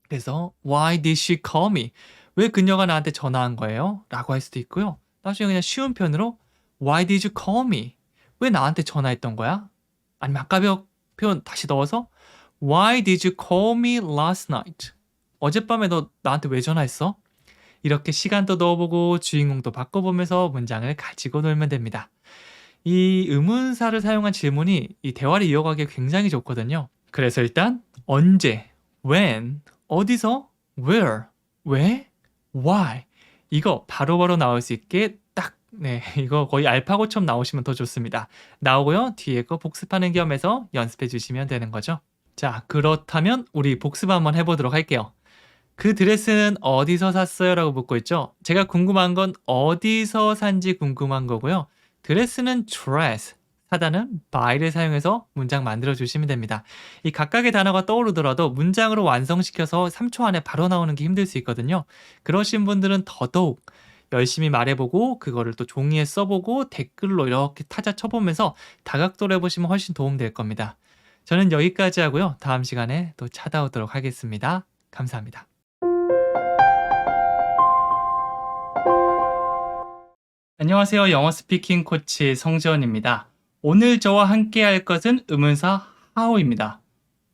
그래서 Why did she call me? 왜 그녀가 나한테 전화한 거예요? 라고 할 수도 있고요. 나중에 그냥 쉬운 편으로 Why did you call me? 왜 나한테 전화했던 거야? 아니면 아까 표현 다시 넣어서 Why did you call me last night? 어젯밤에 너 나한테 왜 전화했어? 이렇게 시간도 넣어보고 주인공도 바꿔보면서 문장을 가지고 놀면 됩니다. 이 의문사를 사용한 질문이 이 대화를 이어가기에 굉장히 좋거든요. 그래서 일단 언제, when, 어디서, where, 왜, why 이거 바로바로 나올 수 있게 딱 이거 거의 알파고처럼 나오시면 더 좋습니다. 나오고요. 뒤에 거 복습하는 겸해서 연습해 주시면 되는 거죠. 자, 그렇다면 우리 복습 한번 해보도록 할게요. 그 드레스는 어디서 샀어요? 라고 묻고 있죠. 제가 궁금한 건 어디서 산지 궁금한 거고요. 드레스는 dress, 사다는 buy를 사용해서 문장 만들어 주시면 됩니다. 이 각각의 단어가 떠오르더라도 문장으로 완성시켜서 3초 안에 바로 나오는 게 힘들 수 있거든요. 그러신 분들은 더더욱 열심히 말해보고 그거를 또 종이에 써보고 댓글로 이렇게 타자 쳐보면서 다각도로 해보시면 훨씬 도움될 겁니다. 저는 여기까지 하고요. 다음 시간에 또 찾아오도록 하겠습니다. 감사합니다. 안녕하세요. 영어 스피킹 코치 성재원입니다. 오늘 저와 함께 할 것은 의문사 how입니다.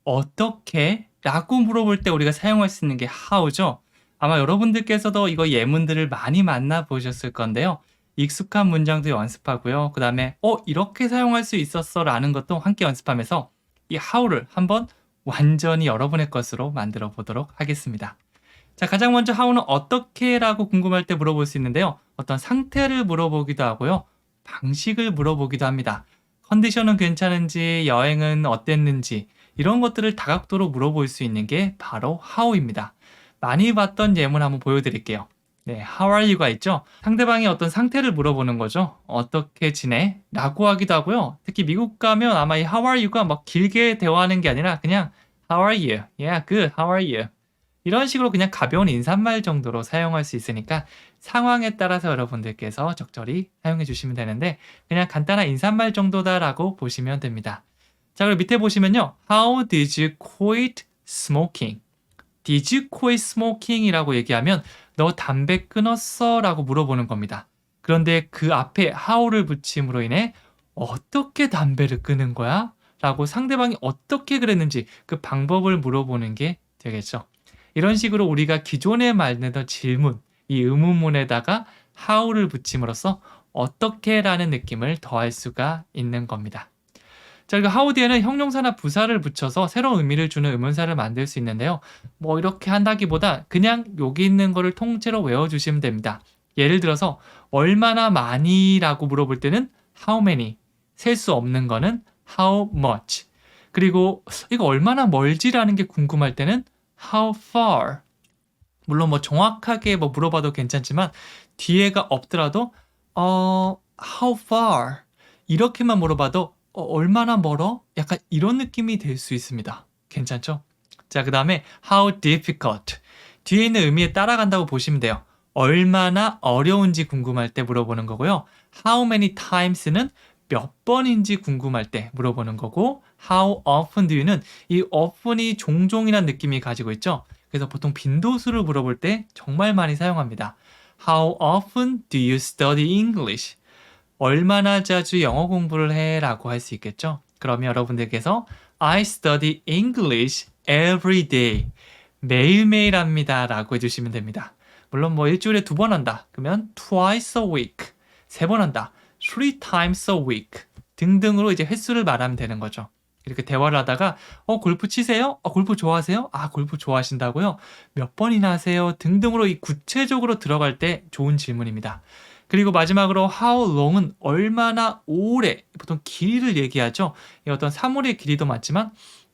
어떻게? 라고 물어볼 때 우리가 사용할 수 있는 게 how죠. 아마 여러분들께서도 이거 예문들을 많이 만나보셨을 건데요. 익숙한 문장도 연습하고요. 그 다음에 이렇게 사용할 수 있었어 라는 것도 함께 연습하면서 이 how를 한번 완전히 여러분의 것으로 만들어 보도록 하겠습니다. 자, 가장 먼저 how는 어떻게 라고 궁금할 때 물어볼 수 있는데요. 어떤 상태를 물어보기도 하고요. 방식을 물어보기도 합니다. 컨디션은 괜찮은지, 여행은 어땠는지 이런 것들을 다각도로 물어볼 수 있는 게 바로 how입니다. 많이 봤던 예문 한번 보여드릴게요. 네, how are you가 있죠? 상대방이 어떤 상태를 물어보는 거죠. 어떻게 지내? 라고 하기도 하고요. 특히 미국 가면 아마 이 how are you가 막 길게 대화하는 게 아니라 그냥 how are you? Yeah, good. How are you? 이런 식으로 그냥 가벼운 인사말 정도로 사용할 수 있으니까 상황에 따라서 여러분들께서 적절히 사용해 주시면 되는데 그냥 간단한 인사말 정도다라고 보시면 됩니다. 자, 그리고 밑에 보시면요. How did you quit smoking? Did you quit smoking? 이라고 얘기하면 너 담배 끊었어? 라고 물어보는 겁니다. 그런데 그 앞에 how를 붙임으로 인해 어떻게 담배를 끊은 거야? 라고 상대방이 어떻게 그랬는지 그 방법을 물어보는 게 되겠죠. 이런 식으로 우리가 기존에 말했던 질문, 이 의문문에다가 how를 붙임으로써 어떻게 라는 느낌을 더할 수가 있는 겁니다. 자, 그리고 how 뒤에는 형용사나 부사를 붙여서 새로운 의미를 주는 의문사를 만들 수 있는데요. 뭐 이렇게 한다기보다 그냥 여기 있는 거를 통째로 외워주시면 됩니다. 예를 들어서 얼마나 많이 라고 물어볼 때는 how many, 셀 수 없는 거는 how much. 그리고 이거 얼마나 멀지라는 게 궁금할 때는 how far. 물론 뭐 정확하게 뭐 물어봐도 괜찮지만 뒤에가 없더라도 how far 이렇게만 물어봐도 얼마나 멀어? 약간 이런 느낌이 될 수 있습니다. 괜찮죠? 자, 그 다음에 how difficult. 뒤에 있는 의미에 따라간다고 보시면 돼요. 얼마나 어려운지 궁금할 때 물어보는 거고요. how many times는 몇 번인지 궁금할 때 물어보는 거고 how often do you는 이 often이 종종이라는 느낌이 가지고 있죠. 그래서 보통 빈도수를 물어볼 때 정말 많이 사용합니다. How often do you study English? 얼마나 자주 영어 공부를 해? 라고 할 수 있겠죠. 그러면 여러분들께서 I study English every day. 매일매일 합니다. 라고 해주시면 됩니다. 물론 뭐 일주일에 2번 한다. 그러면 twice a week. 3번 한다. 3 times a week. 등등으로 이제 횟수를 말하면 되는 거죠. 이렇게 대화를 하다가 골프 치세요? 골프 좋아하세요? 골프 좋아하신다고요? 몇 번이나 하세요? 등등으로 이 구체적으로 들어갈 때 좋은 질문입니다. 그리고 마지막으로 how long은 얼마나 오래, 보통 길이를 얘기하죠. 어떤 사물의 길이도 맞지만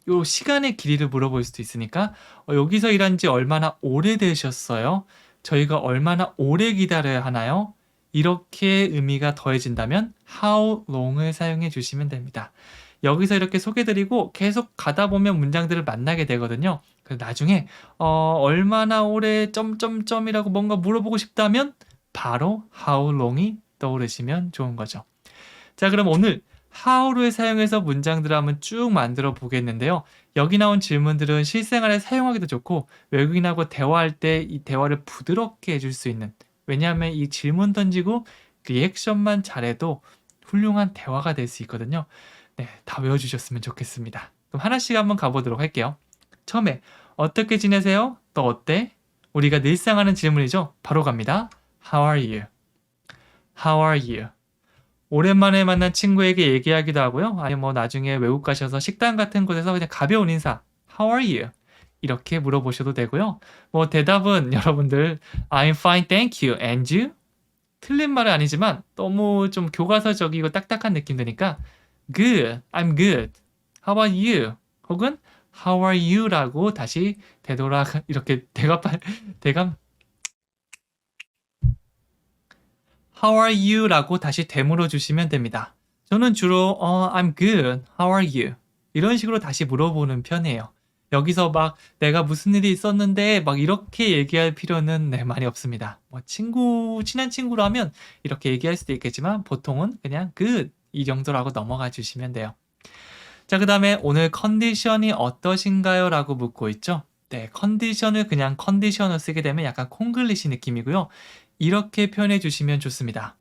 요 시간의 길이를 물어볼 수도 있으니까 여기서 일한 지 얼마나 오래되셨어요? 저희가 얼마나 오래 기다려야 하나요? 이렇게 의미가 더해진다면 how long을 사용해 주시면 됩니다. 여기서 이렇게 소개드리고 계속 가다 보면 문장들을 만나게 되거든요. 그래서 나중에 얼마나 오래 점점점이라고 뭔가 물어보고 싶다면 바로 how long이 떠오르시면 좋은 거죠. 자, 그럼 오늘 how를 사용해서 문장들을 한번 쭉 만들어 보겠는데요. 여기 나온 질문들은 실생활에 사용하기도 좋고 외국인하고 대화할 때 이 대화를 부드럽게 해줄 수 있는, 왜냐하면 이 질문 던지고 리액션만 잘해도 훌륭한 대화가 될 수 있거든요. 네, 다 외워주셨으면 좋겠습니다. 그럼 하나씩 한번 가보도록 할게요. 처음에 어떻게 지내세요? 또 어때? 우리가 늘상 하는 질문이죠. 바로 갑니다. How are you? How are you? 오랜만에 만난 친구에게 얘기하기도 하고요. 아니면 뭐 나중에 외국 가셔서 식당 같은 곳에서 그냥 가벼운 인사. How are you? 이렇게 물어보셔도 되고요. 뭐 대답은 여러분들 I'm fine, thank you. And you? 틀린 말은 아니지만 너무 좀 교과서적이고 딱딱한 느낌 드니까 Good, I'm good. How about you? 혹은 How are you? 라고 다시 이렇게 대감 How are you? 라고 다시 되물어 주시면 됩니다. 저는 주로 I'm good. How are you? 이런 식으로 다시 물어보는 편이에요. 여기서 막 내가 무슨 일이 있었는데 막 이렇게 얘기할 필요는 많이 없습니다. 뭐 친한 친구라면 이렇게 얘기할 수도 있겠지만 보통은 그냥 good 이 정도라고 넘어가 주시면 돼요. 자, 그 다음에 오늘 컨디션이 어떠신가요? 라고 묻고 있죠. 네, 컨디션을 그냥 컨디션을 쓰게 되면 약간 콩글리시 느낌이고요. 이렇게 표현해 주시면 좋습니다.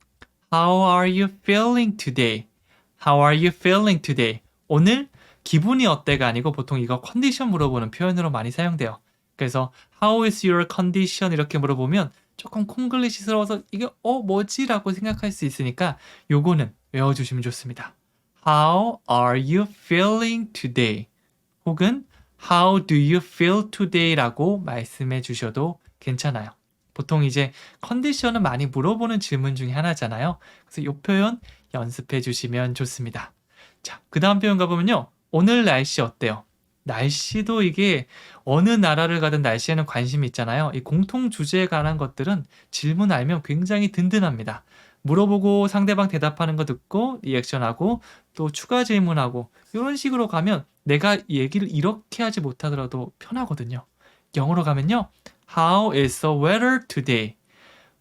How are you feeling today? How are you feeling today? 오늘 기분이 어때가 아니고 보통 이거 컨디션 물어보는 표현으로 많이 사용돼요. 그래서 How is your condition? 이렇게 물어보면 조금 콩글리시스러워서 이게 뭐지? 라고 생각할 수 있으니까 요거는 외워주시면 좋습니다. How are you feeling today? 혹은 How do you feel today? 라고 말씀해 주셔도 괜찮아요. 보통 이제 컨디션은 많이 물어보는 질문 중에 하나잖아요. 그래서 이 표현 연습해 주시면 좋습니다. 자, 그 다음 표현 가보면요. 오늘 날씨 어때요? 날씨도 이게 어느 나라를 가든 날씨에는 관심이 있잖아요. 이 공통 주제에 관한 것들은 질문 알면 굉장히 든든합니다. 물어보고 상대방 대답하는 거 듣고 리액션하고 또 추가 질문하고 이런 식으로 가면 내가 얘기를 이렇게 하지 못하더라도 편하거든요. 영어로 가면요. How is the weather today?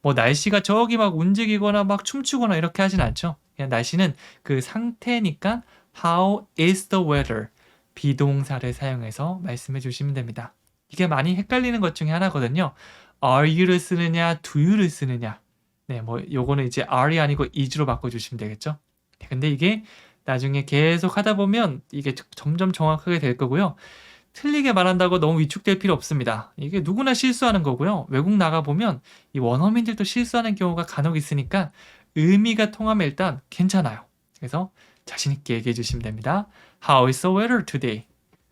뭐 날씨가 저기 막 움직이거나 막 춤추거나 이렇게 하진 않죠. 그냥 날씨는 그 상태니까 How is the weather? 비동사를 사용해서 말씀해 주시면 됩니다. 이게 많이 헷갈리는 것 중에 하나거든요. Are you를 쓰느냐, do you를 쓰느냐. 네, 뭐 요거는 이제 are이 아니고 is로 바꿔주시면 되겠죠. 근데 이게 나중에 계속 하다 보면 이게 점점 정확하게 될 거고요. 틀리게 말한다고 너무 위축될 필요 없습니다. 이게 누구나 실수하는 거고요. 외국 나가보면 이 원어민들도 실수하는 경우가 간혹 있으니까 의미가 통하면 일단 괜찮아요. 그래서 자신 있게 얘기해 주시면 됩니다. How is the weather today?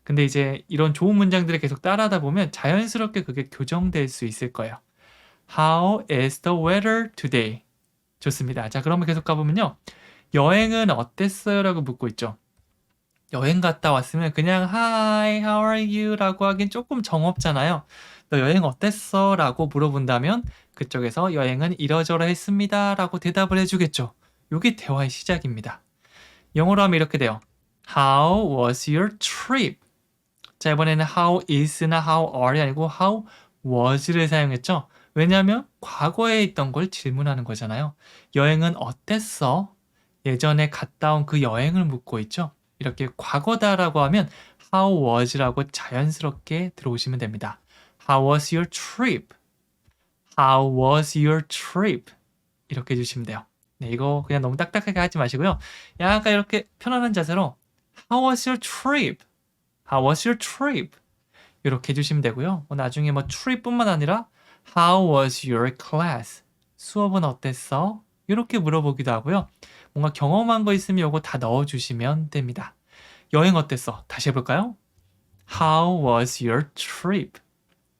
근데 이제 이런 좋은 문장들을 계속 따라하다 보면 자연스럽게 그게 교정될 수 있을 거예요. How is the weather today? 좋습니다. 자, 그러면 계속 가보면요. 여행은 어땠어요? 라고 묻고 있죠. 여행 갔다 왔으면 그냥 Hi, how are you? 라고 하긴 조금 정없잖아요. 너 여행 어땠어? 라고 물어본다면 그쪽에서 여행은 이러저러했습니다. 라고 대답을 해주겠죠. 이게 대화의 시작입니다. 영어로 하면 이렇게 돼요. How was your trip? 자, 이번에는 how is나 how are이 아니고 how was를 사용했죠. 왜냐하면 과거에 있던 걸 질문하는 거잖아요. 여행은 어땠어? 예전에 갔다 온 그 여행을 묻고 있죠. 이렇게 과거다라고 하면 how was라고 자연스럽게 들어오시면 됩니다. How was your trip? How was your trip? 이렇게 해주시면 돼요. 네, 이거 그냥 너무 딱딱하게 하지 마시고요. 약간 이렇게 편안한 자세로 How was your trip? How was your trip? 이렇게 해주시면 되고요. 나중에 뭐 trip뿐만 아니라 How was your class? 수업은 어땠어? 이렇게 물어보기도 하고요. 뭔가 경험한 거 있으면 이거 다 넣어주시면 됩니다. 여행 어땠어? 다시 해볼까요? How was your trip?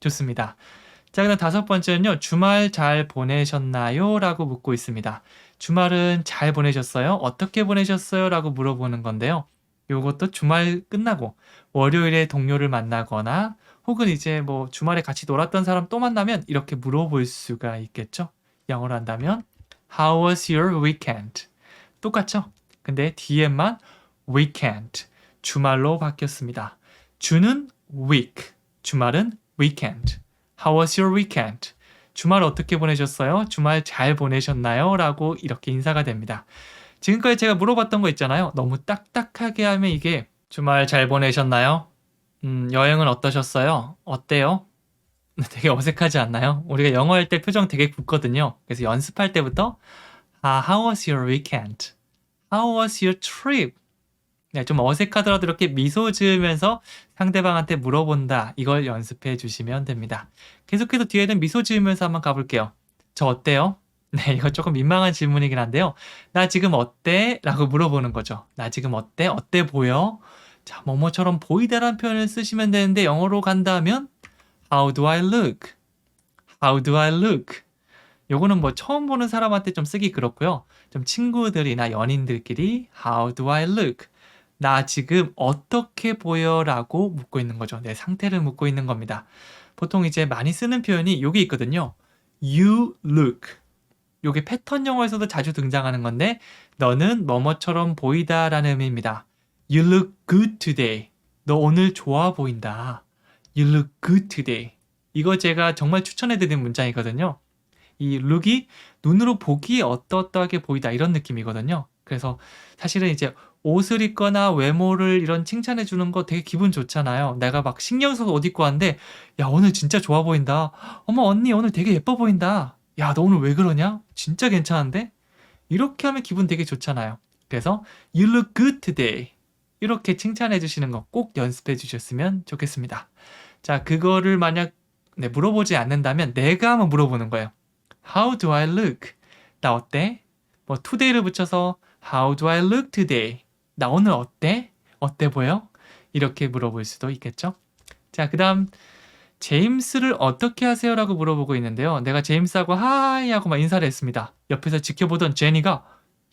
좋습니다. 자, 그다음 다섯 번째는요. 주말 잘 보내셨나요? 라고 묻고 있습니다. 주말은 잘 보내셨어요? 어떻게 보내셨어요? 라고 물어보는 건데요. 요것도 주말 끝나고 월요일에 동료를 만나거나 혹은 이제 뭐 주말에 같이 놀았던 사람 또 만나면 이렇게 물어볼 수가 있겠죠. 영어로 한다면 How was your weekend? 똑같죠? 근데 뒤에만 weekend, 주말로 바뀌었습니다. 주는 week, 주말은 weekend. How was your weekend? 주말 어떻게 보내셨어요? 주말 잘 보내셨나요? 라고 이렇게 인사가 됩니다. 지금까지 제가 물어봤던 거 있잖아요. 너무 딱딱하게 하면 이게 주말 잘 보내셨나요? 여행은 어떠셨어요? 어때요? 되게 어색하지 않나요? 우리가 영어 할 때 표정 되게 굳거든요. 그래서 연습할 때부터 How was your weekend? How was your trip? 네, 좀 어색하더라도 이렇게 미소 지으면서 상대방한테 물어본다. 이걸 연습해 주시면 됩니다. 계속해서 뒤에는 미소 지으면서 한번 가볼게요. 저 어때요? 네, 이거 조금 민망한 질문이긴 한데요. 나 지금 어때? 라고 물어보는 거죠. 나 지금 어때? 어때 보여? 자, 뭐뭐처럼 보이다라는 표현을 쓰시면 되는데 영어로 간다면 How do I look? How do I look? 요거는 뭐 처음 보는 사람한테 좀 쓰기 그렇고요. 좀 친구들이나 연인들끼리 How do I look? 나 지금 어떻게 보여? 라고 묻고 있는 거죠. 내 상태를 묻고 있는 겁니다. 보통 이제 많이 쓰는 표현이 여기 있거든요. You look. 요게 패턴 영어에서도 자주 등장하는 건데 너는 뭐뭐처럼 보이다 라는 의미입니다. You look good today. 너 오늘 좋아 보인다. You look good today. 이거 제가 정말 추천해드린 문장이거든요. 이 look이 눈으로 보기에 어떠하게 보이다 이런 느낌이거든요. 그래서 사실은 이제 옷을 입거나 외모를 이런 칭찬해 주는 거 되게 기분 좋잖아요. 내가 막 신경 써서 옷 입고 왔는데 야 오늘 진짜 좋아 보인다. 어머 언니 오늘 되게 예뻐 보인다. 야 너 오늘 왜 그러냐? 진짜 괜찮은데? 이렇게 하면 기분 되게 좋잖아요. 그래서 You look good today. 이렇게 칭찬해 주시는 거 꼭 연습해 주셨으면 좋겠습니다. 자, 그거를 만약 물어보지 않는다면 내가 한번 물어보는 거예요. How do I look? 나 어때? 뭐 today를 붙여서 How do I look today? 나 오늘 어때? 어때 보여? 이렇게 물어볼 수도 있겠죠. 자, 그 다음 제임스를 어떻게 하세요? 라고 물어보고 있는데요. 내가 제임스하고 하이 하고 막 인사를 했습니다. 옆에서 지켜보던 제니가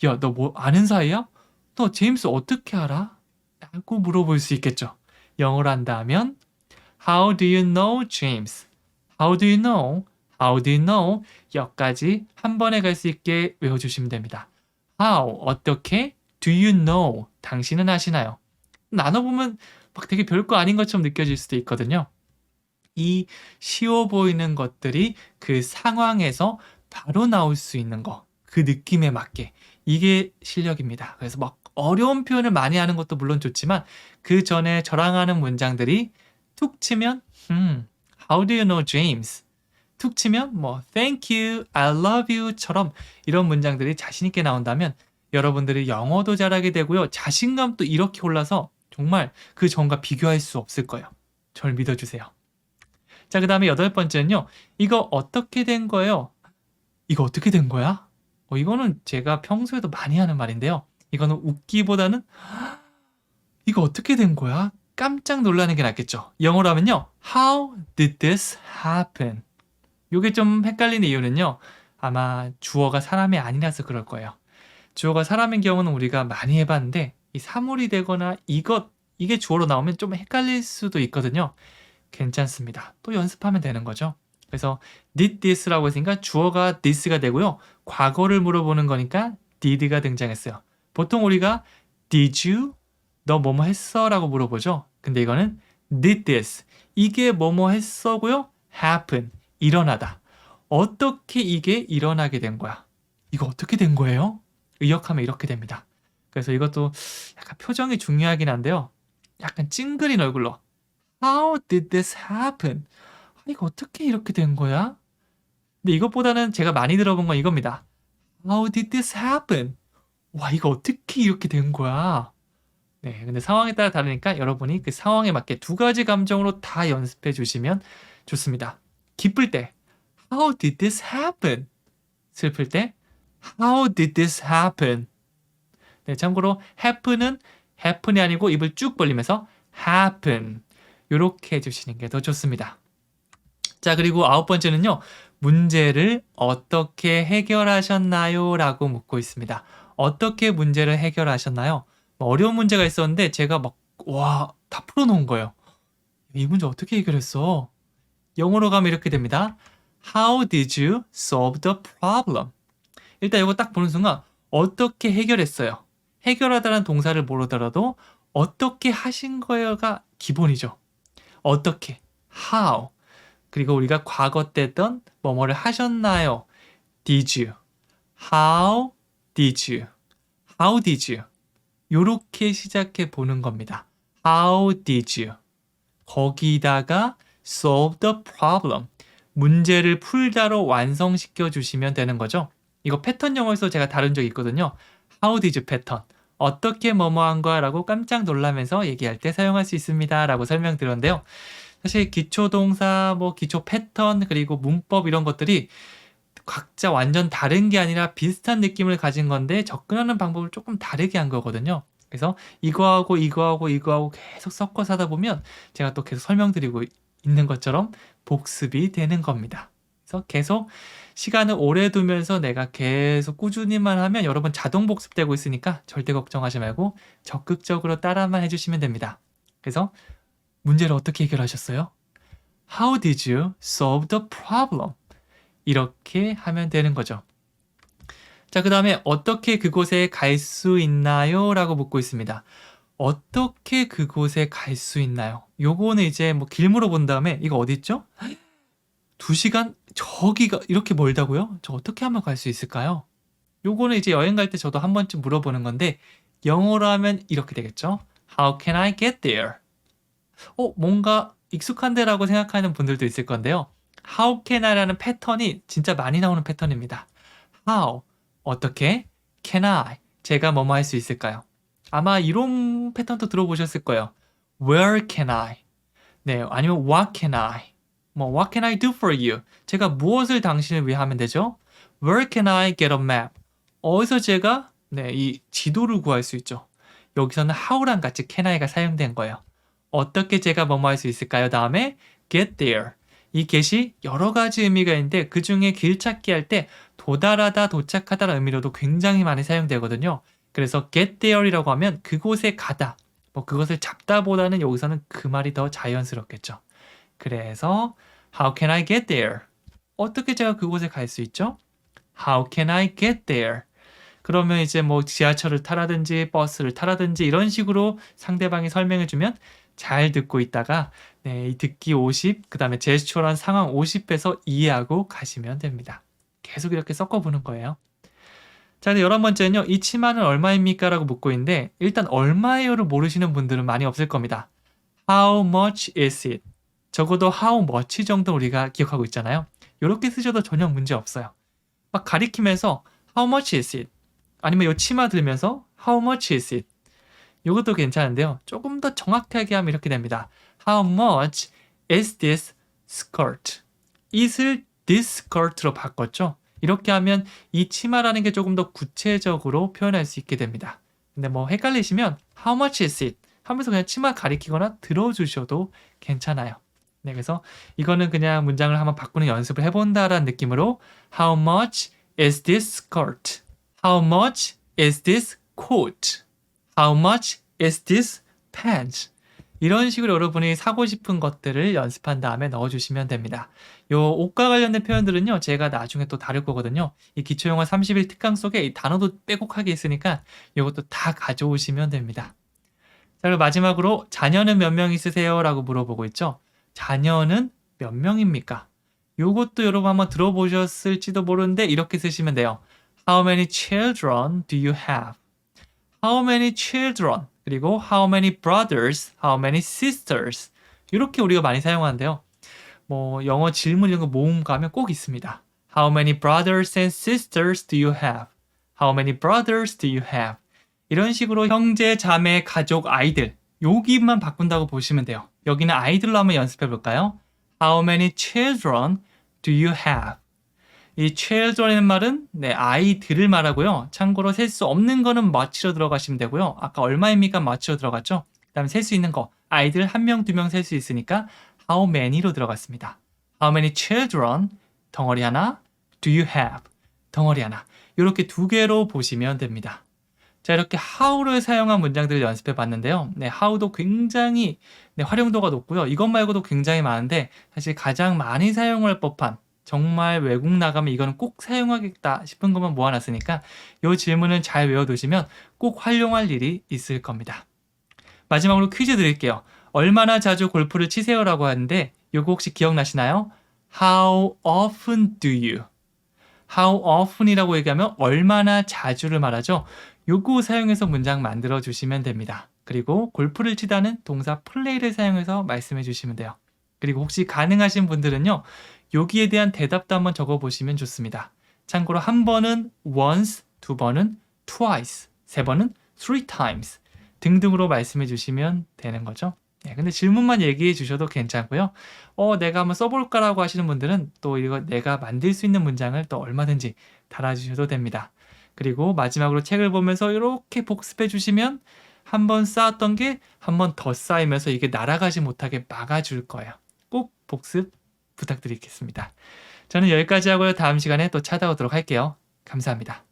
야, 너 뭐 아는 사이야? 너 제임스 어떻게 알아? 라고 물어볼 수 있겠죠. 영어로 한다면 How do you know James? How do you know? How do you know? 여기까지 한 번에 갈 수 있게 외워주시면 됩니다. How, 어떻게? Do you know? 당신은 아시나요? 나눠보면 막 되게 별거 아닌 것처럼 느껴질 수도 있거든요. 이 쉬워 보이는 것들이 그 상황에서 바로 나올 수 있는 거, 그 느낌에 맞게 이게 실력입니다. 그래서 막 어려운 표현을 많이 하는 것도 물론 좋지만 그 전에 저랑 하는 문장들이 툭 치면 How do you know James? 툭 치면 뭐 Thank you, I love you처럼 이런 문장들이 자신 있게 나온다면 여러분들이 영어도 잘하게 되고요. 자신감도 이렇게 올라서 정말 그 전과 비교할 수 없을 거예요. 절 믿어주세요. 자, 그 다음에 여덟 번째는요. 이거 어떻게 된 거예요? 이거 어떻게 된 거야? 이거는 제가 평소에도 많이 하는 말인데요. 이거는 웃기보다는 이거 어떻게 된 거야? 깜짝 놀라는 게 낫겠죠. 영어로 하면요. How did this happen? 이게 좀 헷갈리는 이유는요. 아마 주어가 사람이 아니라서 그럴 거예요. 주어가 사람인 경우는 우리가 많이 해봤는데 이 사물이 되거나 이게 주어로 나오면 좀 헷갈릴 수도 있거든요. 괜찮습니다. 또 연습하면 되는 거죠. 그래서 did this라고 했으니까 주어가 this가 되고요. 과거를 물어보는 거니까 did가 등장했어요. 보통 우리가 did you? 너 뭐뭐 했어? 라고 물어보죠. 근데 이거는 did this. 이게 뭐뭐 했어고요. happen. 일어나다. 어떻게 이게 일어나게 된 거야? 이거 어떻게 된 거예요? 의역하면 이렇게 됩니다. 그래서 이것도 약간 표정이 중요하긴 한데요. 약간 찡그린 얼굴로 How did this happen? 이거 어떻게 이렇게 된 거야? 근데 이것보다는 제가 많이 들어본 건 이겁니다. How did this happen? 와, 이거 어떻게 이렇게 된 거야? 네, 근데 상황에 따라 다르니까 여러분이 그 상황에 맞게 두 가지 감정으로 다 연습해 주시면 좋습니다. 기쁠 때 How did this happen? 슬플 때 How did this happen? 네, 참고로 happen은 happen이 아니고 입을 쭉 벌리면서 happen 이렇게 해주시는 게 더 좋습니다. 자, 그리고 9번째는요. 문제를 어떻게 해결하셨나요? 라고 묻고 있습니다. 어떻게 문제를 해결하셨나요? 어려운 문제가 있었는데 제가 다 풀어놓은 거예요. 이 문제 어떻게 해결했어? 영어로 가면 이렇게 됩니다. How did you solve the problem? 일단 이거 딱 보는 순간 어떻게 해결했어요? 해결하다는 동사를 모르더라도 어떻게 하신 거요가 기본이죠. 어떻게, how. 그리고 우리가 과거 때 했던 뭐뭐를 하셨나요? Did you? How did you? How did you? 요렇게 시작해 보는 겁니다. How did you? 거기다가 solve the problem. 문제를 풀다로 완성시켜 주시면 되는 거죠. 이거 패턴 영어에서 제가 다룬 적이 있거든요. How did you 패턴. 어떻게 뭐뭐한 거야 라고 깜짝 놀라면서 얘기할 때 사용할 수 있습니다 라고 설명드렸는데요. 사실 기초동사, 기초 패턴, 그리고 문법 이런 것들이 각자 완전 다른 게 아니라 비슷한 느낌을 가진 건데 접근하는 방법을 조금 다르게 한 거거든요. 그래서 이거하고 계속 섞어서 하다 보면 제가 또 계속 설명드리고 있는 것처럼 복습이 되는 겁니다. 그래서 계속 시간을 오래 두면서 내가 계속 꾸준히만 하면 여러분 자동 복습되고 있으니까 절대 걱정하지 말고 적극적으로 따라만 해주시면 됩니다. 그래서 문제를 어떻게 해결하셨어요? How did you solve the problem? 이렇게 하면 되는 거죠. 자, 그 다음에 어떻게 그곳에 갈 수 있나요? 라고 묻고 있습니다. 어떻게 그곳에 갈 수 있나요? 요거는 이제 길 물어본 다음에 이거 어디 있죠? 2시간? 저기가 이렇게 멀다고요? 저 어떻게 하면 갈 수 있을까요? 요거는 이제 여행 갈 때 저도 한 번쯤 물어보는 건데 영어로 하면 이렇게 되겠죠? How can I get there? 뭔가 익숙한데라고 생각하는 분들도 있을 건데요. How can I라는 패턴이 진짜 많이 나오는 패턴입니다. How, 어떻게, can I, 제가 뭐뭐 할 수 있을까요? 아마 이런 패턴도 들어보셨을 거예요. Where can I? 네, 아니면 What can I? What can I do for you? 제가 무엇을 당신을 위해 하면 되죠? Where can I get a map? 어디서 제가 이 지도를 구할 수 있죠? 여기서는 how랑 같이 can I가 사용된 거예요. 어떻게 제가 뭐뭐 할 수 있을까요? 다음에 get there. 이 get이 여러 가지 의미가 있는데 그 중에 길 찾기 할 때 도달하다, 도착하다라는 의미로도 굉장히 많이 사용되거든요. 그래서 get there이라고 하면 그곳에 가다, 그것을 잡다보다는 여기서는 그 말이 더 자연스럽겠죠. 그래서 How can I get there? 어떻게 제가 그곳에 갈 수 있죠? How can I get there? 그러면 이제 지하철을 타라든지 버스를 타라든지 이런 식으로 상대방이 설명해주면 잘 듣고 있다가 이 듣기 50, 그 다음에 제스처란 상황 50에서 이해하고 가시면 됩니다. 계속 이렇게 섞어보는 거예요. 자, 근데 11번째는요. 이 치마는 얼마입니까? 라고 묻고 있는데 일단 얼마예요를 모르시는 분들은 많이 없을 겁니다. How much is it? 적어도 how much 정도 우리가 기억하고 있잖아요. 이렇게 쓰셔도 전혀 문제 없어요. 막 가리키면서 how much is it? 아니면 이 치마 들면서 how much is it? 이것도 괜찮은데요. 조금 더 정확하게 하면 이렇게 됩니다. How much is this skirt? it을 this skirt로 바꿨죠. 이렇게 하면 이 치마라는 게 조금 더 구체적으로 표현할 수 있게 됩니다. 근데 헷갈리시면 how much is it? 하면서 그냥 치마 가리키거나 들어주셔도 괜찮아요. 네, 그래서 이거는 그냥 문장을 한번 바꾸는 연습을 해본다라는 느낌으로 How much is this skirt? How much is this coat? How much is this pants? 이런 식으로 여러분이 사고 싶은 것들을 연습한 다음에 넣어주시면 됩니다. 요 옷과 관련된 표현들은요, 제가 나중에 또 다룰 거거든요. 이 기초영어 30일 특강 속에 이 단어도 빼곡하게 있으니까 이것도 다 가져오시면 됩니다. 자, 그리고 마지막으로 자녀는 몇 명 있으세요? 라고 물어보고 있죠. 자녀는 몇 명입니까? 요것도 여러분 한번 들어보셨을지도 모르는데 이렇게 쓰시면 돼요. How many children do you have? How many children? 그리고 how many brothers? How many sisters? 이렇게 우리가 많이 사용하는데요. 뭐 영어 질문 이런 거 모음 가면 꼭 있습니다. How many brothers and sisters do you have? How many brothers do you have? 이런 식으로 형제, 자매, 가족, 아이들 여기만 바꾼다고 보시면 돼요. 여기는 아이들로 한번 연습해 볼까요? How many children do you have? 이 children이라는 말은 아이들을 말하고요. 참고로 셀 수 없는 거는 much로 들어가시면 되고요. 아까 얼마입니까? much로 들어갔죠. 그 다음에 셀 수 있는 거 아이들 1명, 2명 셀 수 있으니까 how many로 들어갔습니다. How many children? 덩어리 하나. Do you have? 덩어리 하나. 이렇게 두 개로 보시면 됩니다. 자, 이렇게 how를 사용한 문장들을 연습해 봤는데요. how도 굉장히 활용도가 높고요. 이것 말고도 굉장히 많은데 사실 가장 많이 사용할 법한 정말 외국 나가면 이거는 꼭 사용하겠다 싶은 것만 모아놨으니까 이 질문은 잘 외워두시면 꼭 활용할 일이 있을 겁니다. 마지막으로 퀴즈 드릴게요. 얼마나 자주 골프를 치세요? 라고 하는데 이거 혹시 기억나시나요? How often do you? How often이라고 얘기하면 얼마나 자주를 말하죠. 요거 사용해서 문장 만들어 주시면 됩니다. 그리고 골프를 치다는 동사 플레이를 사용해서 말씀해 주시면 돼요. 그리고 혹시 가능하신 분들은요. 여기에 대한 대답도 한번 적어보시면 좋습니다. 참고로 한 번은 once, 두 번은 twice, 세 번은 three times 등등으로 말씀해 주시면 되는 거죠. 근데 질문만 얘기해 주셔도 괜찮고요. 내가 한번 써볼까라고 하시는 분들은 또 이거 내가 만들 수 있는 문장을 또 얼마든지 달아주셔도 됩니다. 그리고 마지막으로 책을 보면서 이렇게 복습해 주시면 한 번 쌓았던 게 한 번 더 쌓이면서 이게 날아가지 못하게 막아줄 거예요. 꼭 복습 부탁드리겠습니다. 저는 여기까지 하고요. 다음 시간에 또 찾아오도록 할게요. 감사합니다.